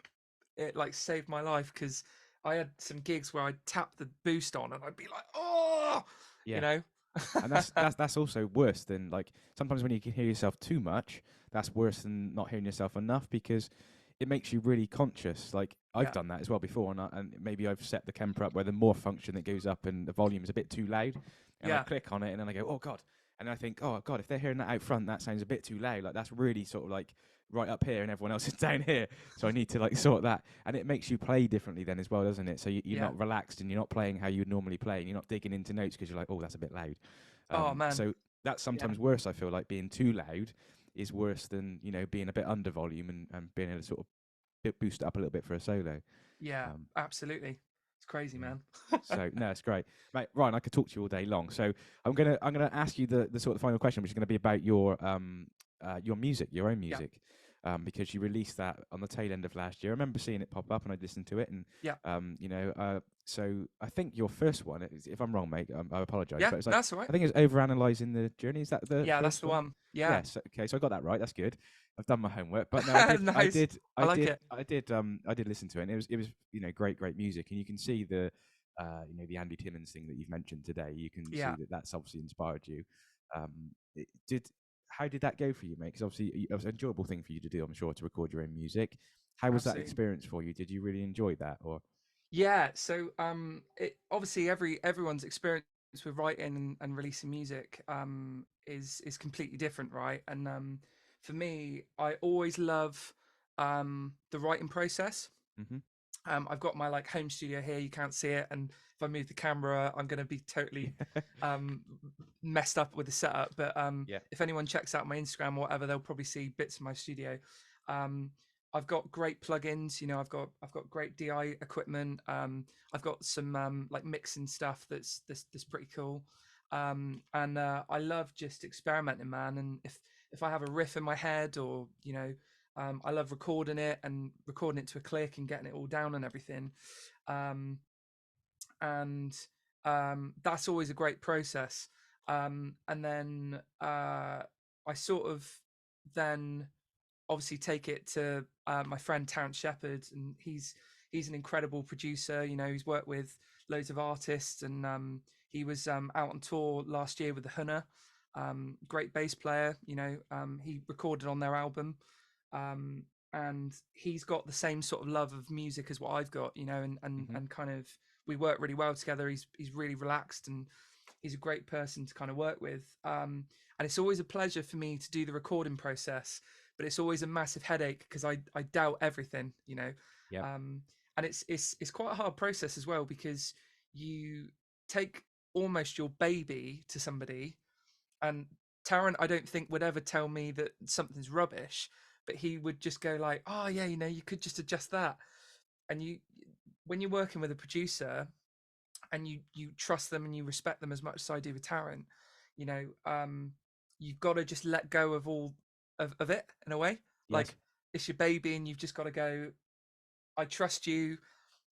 it like saved my life because I had some gigs where I'd tap the boost on and I'd be like, oh, you yeah. know. And that's also worse than, like, sometimes when you can hear yourself too much, that's worse than not hearing yourself enough because it makes you really conscious. Like I've Yeah. done that as well before, and maybe I've set the Kemper up where the more function that goes up and the volume is a bit too loud, and I Yeah. click on it and then I go, oh god, and I think, oh god, if they're hearing that out front, that sounds a bit too loud. Like that's really sort of like right up here and everyone else is down here, so I need to like sort that, and it makes you play differently then as well, doesn't it? So you're Yeah. not relaxed and you're not playing how you would normally play, and you're not digging into notes because you're like, oh, that's a bit loud. Oh man. So that's Yeah. sometimes worse. I feel like being too loud is worse than being a bit under volume and being able to sort of boost it up a little bit for a solo. Yeah. Um, Absolutely. It's crazy, yeah. man. So no, it's great, mate. Ryan, I could talk to you all day long. So I'm gonna ask you the sort of final question, which is going to be about your music, your own Yeah. music, because you released that on the tail end of last year. I remember seeing it pop up, and I listened to it, and Yeah. so I think your first one, if I'm wrong, mate, I apologise, Yeah. but it's like That's all right. I think it's overanalyzing the journey. Is that the Yeah. That's first the one? one. Yeah. Yes. Okay, so I got that right. That's good. I've done my homework, but no, I did, I Nice. did, I I like did, it. I did listen to it, and it was great music, and you can see the Andy Timmons thing that you've mentioned today. You can see Yeah. that that's obviously inspired you. Did how did that go for you, mate? Because obviously it was an enjoyable thing for you to do, I'm sure, to record your own music. How was that Absolutely. experience for you? Did you really enjoy that, or Yeah, so it obviously everyone's experience with writing and releasing music is completely different, right? And for me, I always love the writing process. hmm I've got my like home studio here. You can't see it, and if I move the camera, I'm going to be totally um, messed up with the setup. But yeah, if anyone checks out my Instagram or whatever, they'll probably see bits of my studio. Um, I've got great plugins. You know, I've got great DI equipment. I've got some like mixing stuff that's pretty cool. And I love just experimenting, man. And if I have a riff in my head, or I love recording it and recording it to a click and getting it all down and everything. Um, and That's always a great process. And then I sort of then obviously take it to my friend Terence Shepherd, and he's an incredible producer. You know, he's worked with loads of artists, and he was out on tour last year with the Hunter. Great bass player. You know, he recorded on their album, um, and he's got the same sort of love of music as what I've got. You know, hmm and kind of we work really well together. He's really relaxed, and he's a great person to kind of work with. And it's always a pleasure for me to do the recording process, but it's always a massive headache because I doubt everything, you know. yeah, um, and it's quite a hard process as well, because you take almost your baby to somebody, and Tarrant I don't think would ever tell me that something's rubbish, but he would just go like, oh yeah, you know, you could just adjust that. And you when you're working with a producer, and you trust them and you respect them as much as I do with Tarrant, you know, you've got to just let go of all of it in a way. Yes. Like, it's your baby, and you've just got to go, I trust you,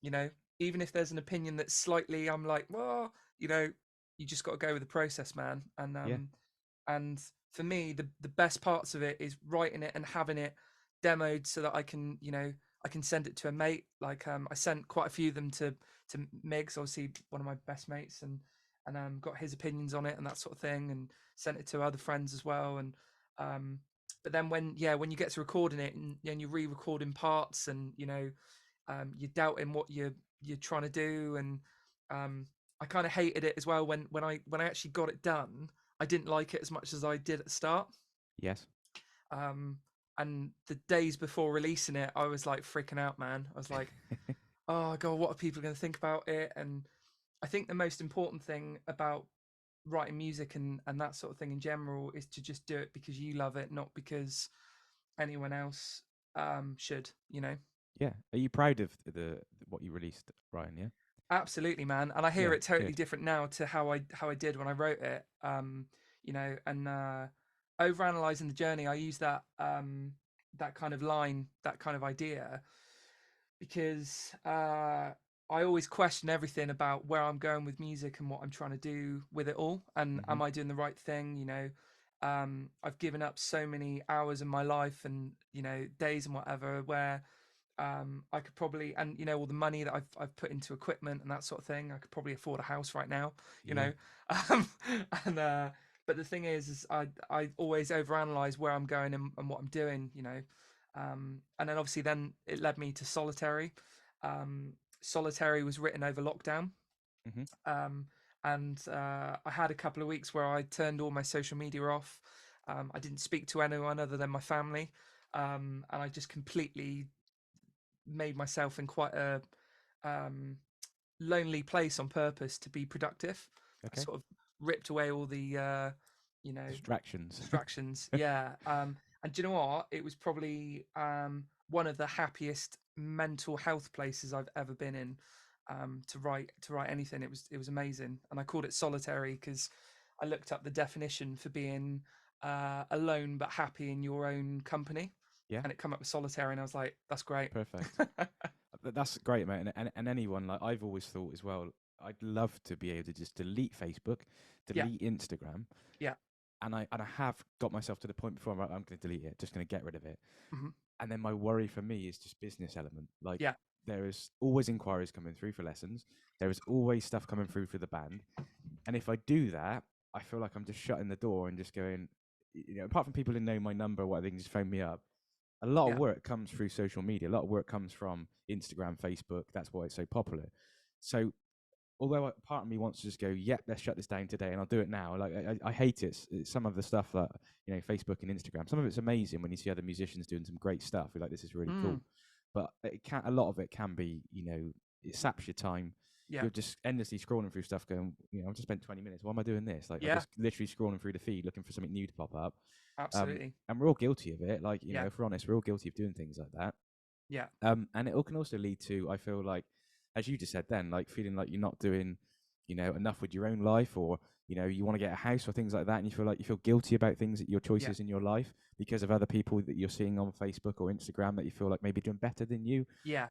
you know, even if there's an opinion that's slightly, I'm like, well, you know, you just got to go with the process, man. Yeah. And for me, the best parts of it is writing it and having it demoed so that I can, you know, I can send it to a mate. Like, I sent quite a few of them to Migs, obviously one of my best mates, and got his opinions on it and that sort of thing, and sent it to other friends as well. And um, but then when you get to recording it, and you're re-recording parts, and you know, you're doubting what you're trying to do. And I kind of hated it as well when I actually got it done. I didn't like it as much as I did at the start. Yes. um and the days before releasing it, I was like freaking out, man. I was like, oh god, what are people going to think about it? And I think the most important thing about writing music and that sort of thing in general is to just do it because you love it, not because anyone else should, you know. Yeah. Are you proud of what you released, Ryan? Yeah. Absolutely, man. And I hear Yeah. it totally Good. different now to how I did when I wrote it. You know, and over analyzing the journey, I use that kind of line, that kind of idea, because I always question everything about where I'm going with music and what I'm trying to do with it all, and Hmm. am I doing the right thing? You know, I've given up so many hours in my life, and you know, days and whatever, where I could probably, and you know, all the money that I've put into equipment and that sort of thing, I could probably afford a house right now, you Yeah. know. um, and but the thing is I always overanalyze where I'm going and what I'm doing, you know. And then obviously then it led me to Solitary. Solitary was written over lockdown. Hmm. um, and I had a couple of weeks where I turned all my social media off. I didn't speak to anyone other than my family, and I just completely made myself in quite a um, lonely place on purpose to be productive. I Okay. sort of ripped away all the you know, Distractions. distractions. Yeah. And do you know what? It was probably one of the happiest mental health places I've ever been in, to write anything. It was amazing, and I called it Solitary because I looked up the definition for being alone but happy in your own company, Yeah. and it come up with Solitary, and I was like, that's great. Perfect. That's great, mate. And anyone, like, I've always thought as well, I'd love to be able to just delete Facebook, Yeah, delete Instagram, yeah, and I have got myself to the point before I'm going to delete it, just going to get rid of it. hmm, And then my worry for me is just business element. Like, yeah, there is always inquiries coming through for lessons. There is always stuff coming through for the band. And if I do that, I feel like I'm just shutting the door and just going, you know, apart from people who know my number or whatever, they can just phone me up. A lot of yeah, work comes through social media. A lot of work comes from Instagram, Facebook. That's why it's so popular. So although part of me wants to just go, yep, let's shut this down today, and I'll do it now. Like, I hate it. It's some of the stuff that, you know, Facebook and Instagram. Some of it's amazing when you see other musicians doing some great stuff. You're like, this is really mm, cool, but it can a lot of it can be, you know, it saps your time. yeah, You're just endlessly scrolling through stuff, going, you know, I've just spent 20 minutes. Why am I doing this? Like, I'm yeah, just literally scrolling through the feed looking for something new to pop up. absolutely, And we're all guilty of it. Like, you know, yeah, if we're honest, we're all guilty of doing things like that. yeah, And it all can also lead to, I feel like, as you just said then, like feeling like you're not doing, you know, enough with your own life, or, you know, you want to get a house or things like that, and you feel like you feel guilty about things, that your yeah, choices in your life, because of other people that you're seeing on Facebook or Instagram that you feel like maybe doing better than you. yeah,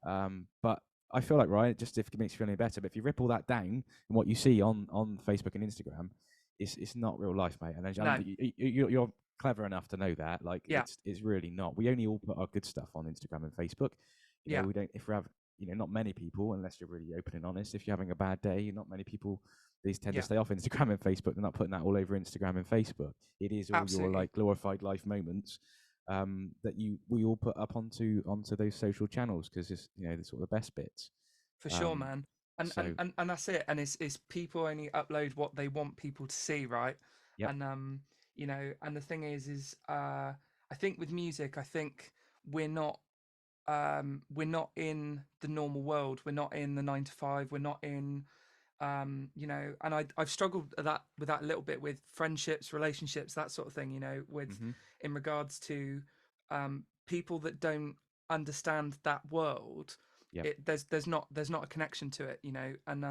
But I feel like, right, just if it makes you feel any better, but if you rip all that down and what you see on Facebook and Instagram, it's not real life, mate. And no, you're clever enough to know that, like, yeah, it's really not. We only all put our good stuff on Instagram and Facebook. You know, yeah, we don't, if we have, you know, not many people, unless you're really open and honest, if you're having a bad day, not many people, these tend to yeah, stay off Instagram and Facebook. They're not putting that all over Instagram and Facebook. It is all your, absolutely, like, glorified life moments, that we all put up onto those social channels, because it's, you know, the sort of the best bits. for sure, Um, man. And and so and, and that's it. And it's people only upload what they want people to see, right? yep. And you know, and the thing is I think with music, I think we're not we're not in the normal world. We're not in the 9 to 5. We're not in you know, and I've struggled with that a little bit with friendships, relationships, that sort of thing, you know, with Hmm. in regards to people that don't understand that world. Yep. There's not a connection to it, you know. And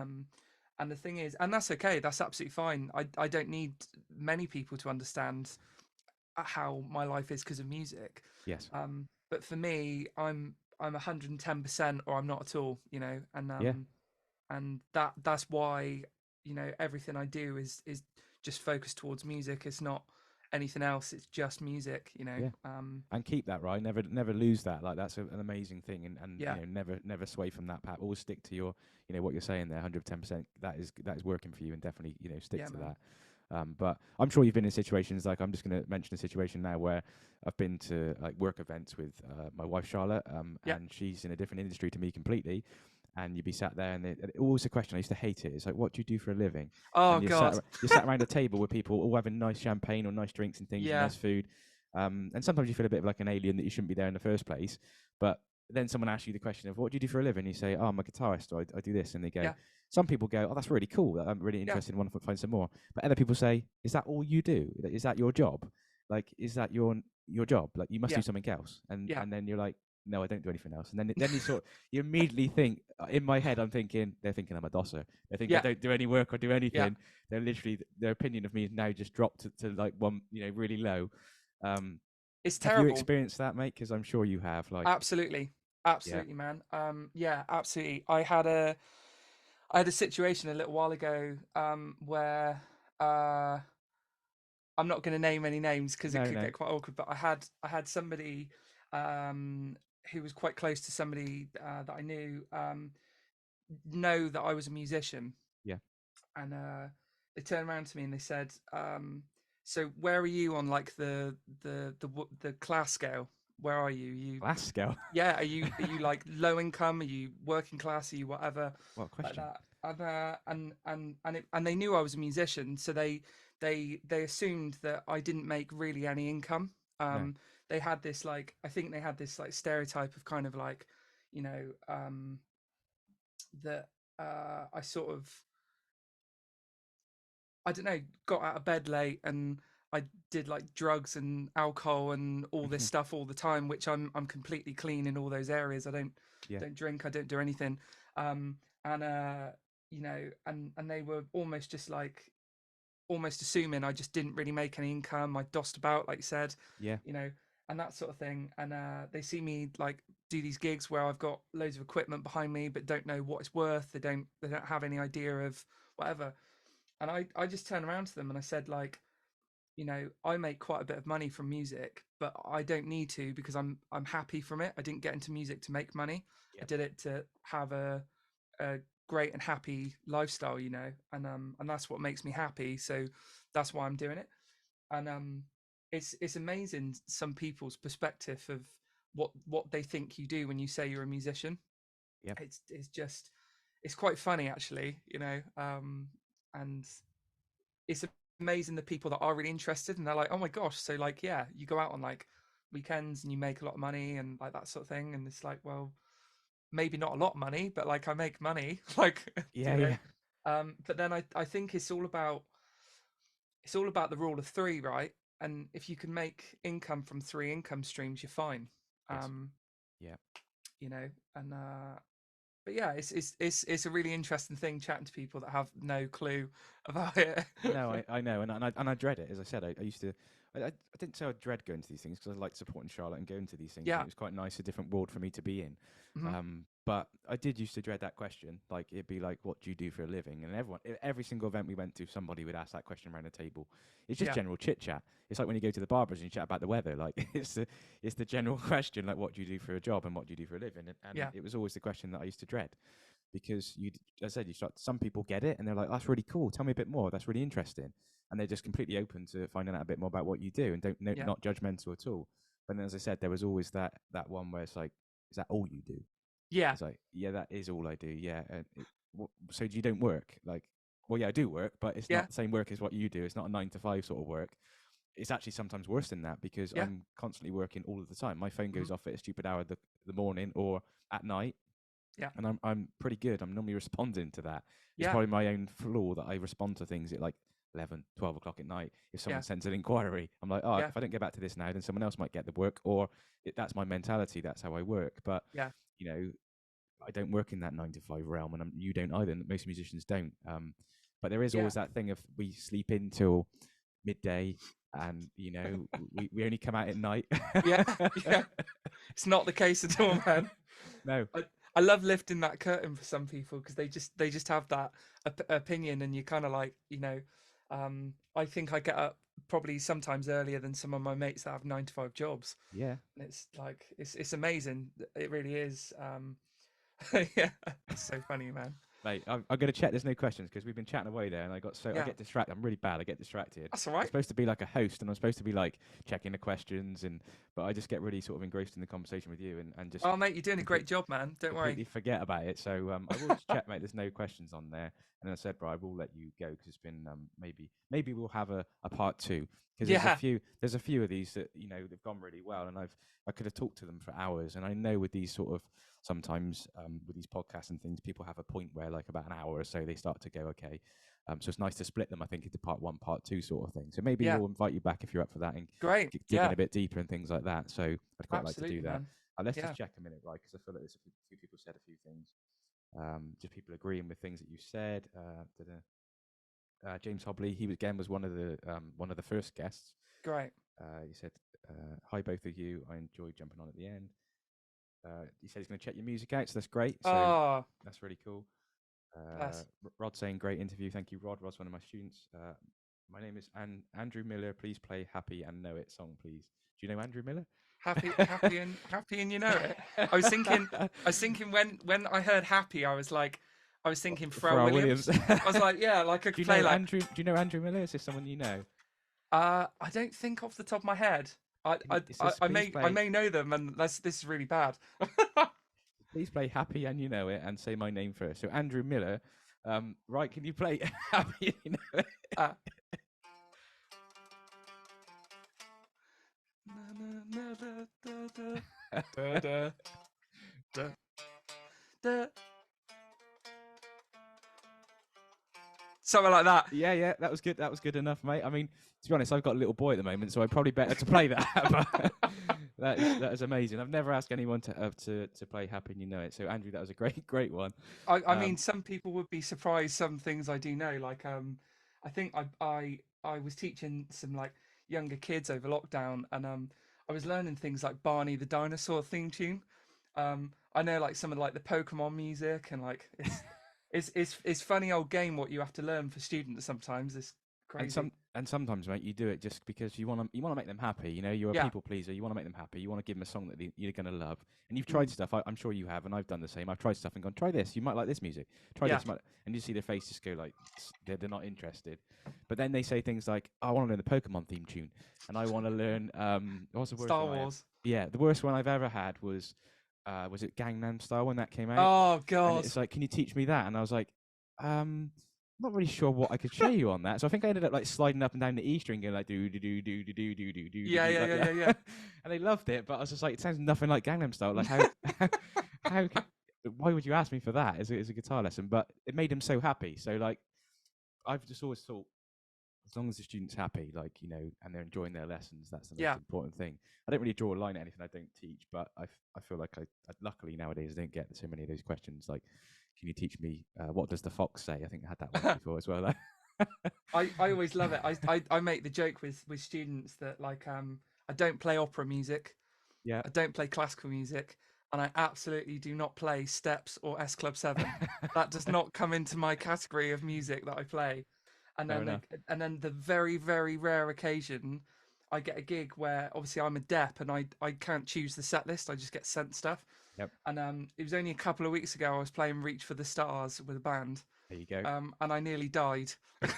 And the thing is, and that's okay, that's absolutely fine. I don't need many people to understand how my life is because of music. Yes. But for me, I'm 110% or I'm not at all, you know, Yeah. and that's why, you know, everything I do is just focused towards music. It's not anything else. It's just music, you know. Yeah. And keep that, right. Never lose that. Like that's an amazing thing, and Yeah, never sway from that path. Always stick to your, what you're saying there. 110%. That is working for you, and definitely stick yeah, to man. that. But I'm sure you've been in situations like, I'm just going to mention a situation now where I've been to like work events with my wife Charlotte, Yeah. and she's in a different industry to me completely. And you'd be sat there, and always a question. I used to hate it. It's like, what do you do for a living? Oh And God. you're sat around a table with people all having nice champagne or nice drinks and things and Yeah. nice food. And sometimes you feel a bit of like an alien that you shouldn't be there in the first place. But then someone asks you the question of, what do you do for a living? You say, oh, I'm a guitarist, or I do this. And they go, Yeah. some people go, oh, that's really cool. I'm really Yeah. interested and want to find some more. But other people say, is that all you do? Like, is that your job? Like, is that your job? Like, you must do Yeah. something else. And Yeah. then you're like, no, I don't do anything else. And then you immediately think, in my head, I'm thinking, they're thinking I'm a dosser. They think I Yeah. don't do any work or do Yeah. anything. They're literally, their opinion of me is now just dropped to like one, really low. Um, It's have you terrible. experienced that, mate? Because I'm sure you have. Like, Absolutely. yeah, Absolutely, man. Yeah, absolutely. I had a situation a little while ago where uh I'm not going to name any names because it no, could no, get quite awkward, but I had somebody um who was quite close to somebody that I knew know that I was a musician, yeah, and they turned around to me and they said, so where are you on like the class scale? Where are you? Glasgow. Yeah, are you like low income? Are you working class? Are you whatever, What a like question? that? And they knew I was a musician, so they assumed that I didn't make really any income. No, They had this like, I think they had this like stereotype of kind of like, you know, that I sort of, I don't know, got out of bed late and I did like drugs and alcohol and all this stuff all the time, which I'm completely clean in all those areas. I yeah, don't drink, I don't do anything. And you know, and they were almost just like, almost assuming I just didn't really make any income. I dossed about, like you said, yeah, you know, and that sort of thing. And they see me like do these gigs where I've got loads of equipment behind me, but don't know what it's worth. They don't have any idea of whatever. And I just turned around to them and I said, like, you know, I make quite a bit of money from music, but I don't need to because I'm happy from it. I didn't get into music to make money. I yeah, did it to have a great and happy lifestyle, you know, and that's what makes me happy. So that's why I'm doing it. And it's amazing some people's perspective of what they think you do when you say you're a musician. yeah, It's just, it's quite funny actually, you know. And it's amazing the people that are really interested and they're like, oh my gosh, so like, yeah, you go out on like weekends and you make a lot of money and like that sort of thing. And it's like, well, maybe not a lot of money, but like I make money, like, yeah, you know. yeah. But then I think it's all about the rule of three, right? And if you can make income from three income streams, you're fine. Yes, Um, yeah. you know, and but yeah, it's a really interesting thing chatting to people that have no clue about it. No, I know, and I dread it. As I said, I used to. I didn't say I dread going to these things because I liked supporting Charlotte and going to these things, and Yeah. it was quite nice, a different world for me to be in. Hmm. But I did used to dread that question. Like, it'd be like, "What do you do for a living?" And every single event we went to, somebody would ask that question around the table. It's just Yeah. general chit chat. It's like when you go to the barbers and you chat about the weather. Like, it's the general question, like, "What do you do for a job?" and "What do you do for a living?" And Yeah. it was always the question that I used to dread, because as I said, some people get it and they're like, that's really cool. Tell me a bit more. That's really interesting. And they're just completely open to finding out a bit more about what you do and don't no, Yeah. not judgmental at all. But then, as I said, there was always that one where it's like, is that all you do? Yeah. It's like, yeah, that is all I do. Yeah. And so you don't work? Like, well, yeah, I do work, but it's Yeah. not the same work as what you do. It's not a 9 to 5 sort of work. It's actually sometimes worse than that because Yeah. I'm constantly working all of the time. My phone Hmm. goes off at a stupid hour the morning or at night, Yeah. and I'm pretty good. I'm normally responding to that. It's Yeah. probably my own flaw that I respond to things at like 11, 12 o'clock at night. If someone Yeah. sends an inquiry, I'm like, oh, Yeah. if I don't get back to this now, then someone else might get the work, or that's my mentality. That's how I work. But Yeah. you know, I don't work in that 9 to 5 realm, and you don't either. And most musicians don't. But there is Yeah. always that thing of we sleep in till midday, and we only come out at night. Yeah, yeah. It's not the case at all, man. No. I love lifting that curtain for some people because they just have that opinion, and you kind of like, I think I get up probably sometimes earlier than some of my mates that have 9 to 5 jobs. Yeah. And it's like it's amazing. It really is. Yeah, it's so funny, man. Mate, I'm going to check there's no questions because we've been chatting away there, and I Yeah, get distracted. I'm really bad. I get distracted. that's all I'm right. supposed to be like a host, and I'm supposed to be like checking the questions, but I just get really sort of engrossed in the conversation with you, and just Oh, mate, you're doing a great job, man. Don't worry. completely forget about it. So I will just check, mate. There's no questions on there, and then I said, bro, I will let you go because it's been maybe we'll have a part two because Yeah, there's a few of these that they've gone really well, and I could have talked to them for hours, and I know with these sort of sometimes with these podcasts and things, people have a point where like about an hour or so they start to go, okay. So it's nice to split them, I think, into part one, part two sort of thing. So maybe yeah, we'll invite you back if you're up for that and great. dig in Yeah, a bit deeper and things like that. So I'd quite like to absolutely, do that. man. Let's Yeah, just check a minute, right? Because I feel like there's a few people said a few things. Just people agreeing with things that you said. James Hobley, he was one of the first guests. great. He said, "Hi, both of you. I enjoyed jumping on at the end." He said he's going to check your music out, so that's great. So Oh, that's really cool. bless. Rod saying great interview. Thank you, Rod. Rod's one of my students. My name is Andrew Miller. Please play Happy and Know It song, please. Do you know Andrew Miller? Happy, and you know it. I was thinking when I heard happy, I was thinking Pharrell Williams. I was like, yeah, like I Do could you play know like. Andrew? Do you know Andrew Miller? Is this someone you know? I don't think off the top of my head. It says, I please may know them, and this is really bad. please play Happy and You Know It and say my name first. So Andrew Miller, right? Can you play Happy and You Know It? Uh, da, da, da, da. Something like that. Yeah, that was good. That was good enough, mate. I mean, to be honest, I've got a little boy at the moment, so I'm probably better to play that. But that is amazing. I've never asked anyone to play Happy and You Know It. So Andrew, that was a great one. I mean, some people would be surprised. Some things I do know, like I think I was teaching some like younger kids over lockdown, and I was learning things like Barney the dinosaur theme tune. I know like some of like the Pokemon music, and like it's funny old game what you have to learn for students sometimes. It's crazy. And sometimes, mate, you do it just because you want to make them happy. You're a Yeah. people pleaser. You want to make them happy. You want to give them a song that you're going to love. And you've Mm. tried stuff. I'm sure you have, and I've done the same. I've tried stuff and gone, try this. You might like this music. Try Yeah. this. And you see their face just go like they're not interested. But then they say things like, I want to learn the Pokemon theme tune, and I want to learn what's the worst Star one I Wars. Yeah, the worst one I've ever had was it Gangnam Style when that came out? Oh And God. it's like, can you teach me that? And I was like, not really sure what I could show you on that. So I think I ended up like sliding up and down the E string, going like do do do do do do do do do. Yeah, do, yeah, like yeah, that. yeah, yeah. And they loved it, but I was just like, it sounds nothing like Gangnam Style. Like how why would you ask me for that as a guitar lesson? But it made them so happy. So like, I've just always thought, as long as the student's happy, like and they're enjoying their lessons, that's the most Yeah. important thing. I don't really draw a line at anything I don't teach, but I feel like I luckily nowadays I don't get so many of those questions like, can you teach me what does the fox say? I think I had that one before as well. I always love it. I make the joke with students that like I don't play opera music, Yeah. I don't play classical music, and I absolutely do not play steps or S Club 7. That does not come into my category of music that I play. And Fair then enough. and then the very very rare occasion I get a gig where obviously I'm a dep and I can't choose the set list. I just get sent stuff. Yep. And it was only a couple of weeks ago I was playing Reach for the Stars with a band. There you go. And I nearly died.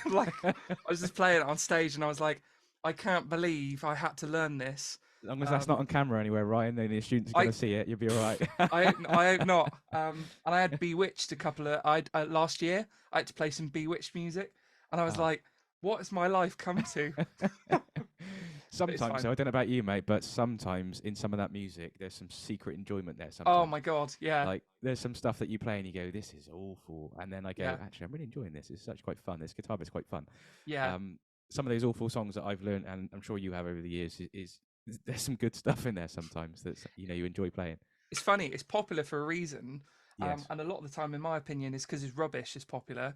Like I was just playing it on stage, and I was like, I can't believe I had to learn this. As long as that's not on camera anywhere, Ryan, then the students are going to see it. You'll be all right. I hope not. And I had Bewitched a couple of last year. I had to play some Bewitched music, and I was like, what has my life come to? Sometimes, fine. so I don't know about you, mate, but sometimes in some of that music, there's some secret enjoyment there. Sometimes. Oh my God, yeah. Like there's some stuff that you play and you go, this is awful, and then I go, Yeah. actually, I'm really enjoying this. It's such quite fun. This guitar bit's quite fun. Yeah. Some of those awful songs that I've learned, and I'm sure you have over the years, is there's some good stuff in there sometimes that you enjoy playing. It's funny. It's popular for a reason. Yes. And a lot of the time, in my opinion, is because his rubbish is popular.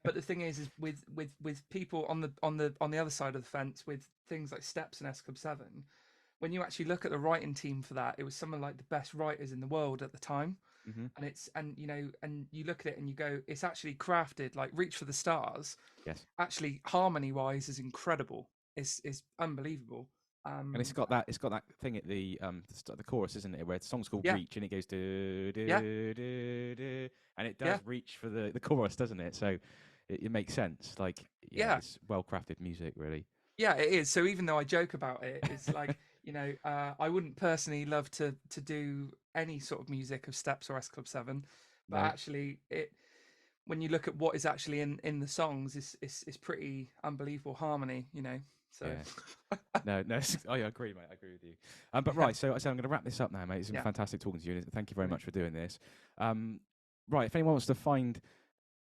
But the thing is with people on the other side of the fence with things like Steps and S Club 7, when you actually look at the writing team for that, it was some of like the best writers in the world at the time. Hmm. And and you look at it and you go, it's actually crafted like Reach for the Stars. Yes. Actually, harmony wise, is incredible. Is unbelievable. And it's got that thing at the chorus, isn't it, where the song's called Yeah, Reach and it goes do yeah, do do do, and it does yeah, reach for the chorus, doesn't it? So it makes sense. Like, yeah, yeah. it's well crafted music, really. Yeah, it is. So even though I joke about it, it's like, I wouldn't personally love to do any sort of music of Steps or S Club 7, but No. actually it when you look at what is actually in the songs, it's pretty unbelievable harmony. So Yeah. No, no, I agree, mate. I agree with you. But yeah, right, so I said I'm going to wrap this up now, mate. It's been yeah, fantastic talking to you. Thank you very brilliant. much for doing this. Um, right, if anyone wants to find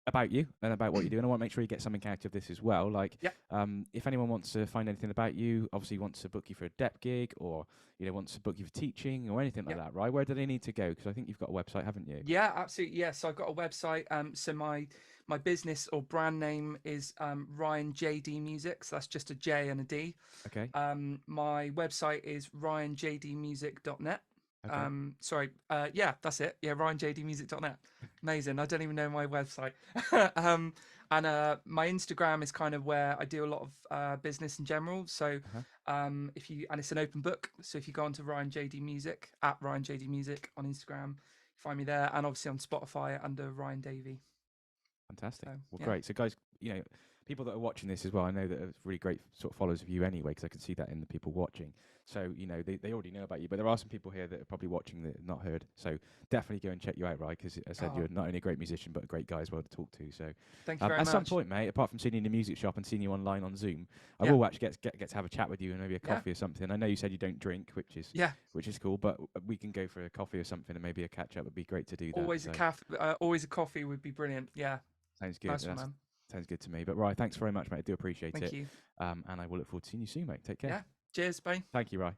about you and about what you do, and I want to make sure you get something out of this as well. Like, Yeah. if anyone wants to find anything about you, obviously wants to book you for a dep gig, or wants to book you for teaching or anything like Yeah. that, right? Where do they need to go? Because I think you've got a website, haven't you? Yeah, absolutely. Yeah, so I've got a website. So my business or brand name is Ryan JD Music. So that's just a J and a D. Okay, My website is ryanjdmusic.net. okay, Sorry. Yeah, that's it. Yeah, ryanjdmusic.net. Amazing. I don't even know my website. um, and my Instagram is kind of where I do a lot of business in general. So uh-huh. and it's an open book. So if you go onto Ryan JD Music at Ryan JD Music on Instagram, find me there, and obviously on Spotify under Ryan Davey. Fantastic. So Well, yeah. great. So, guys, people that are watching this as well, I know that are really great sort of followers of you anyway, because I can see that in the people watching. So, they already know about you, but there are some people here that are probably watching that have not heard. So, definitely go and check you out, right? Because I said Oh, you're not only a great musician, but a great guy as well to talk to. So, thank you very at some much. point, mate, apart from seeing you in the music shop and seeing you online on Zoom, I Yeah, will actually get to have a chat with you and maybe a yeah, coffee or something. I know you said you don't drink, yeah. which is cool, but we can go for a coffee or something and maybe a catch up. Would be great to do that. Always a So, always a coffee would be brilliant. Yeah, sounds good. nice one, man. Sounds good to me. But right, thanks very much, mate. I do appreciate Thank it. you. And I will look forward to seeing you soon, mate. Take care. Yeah. Cheers, bye. Thank you, Rye.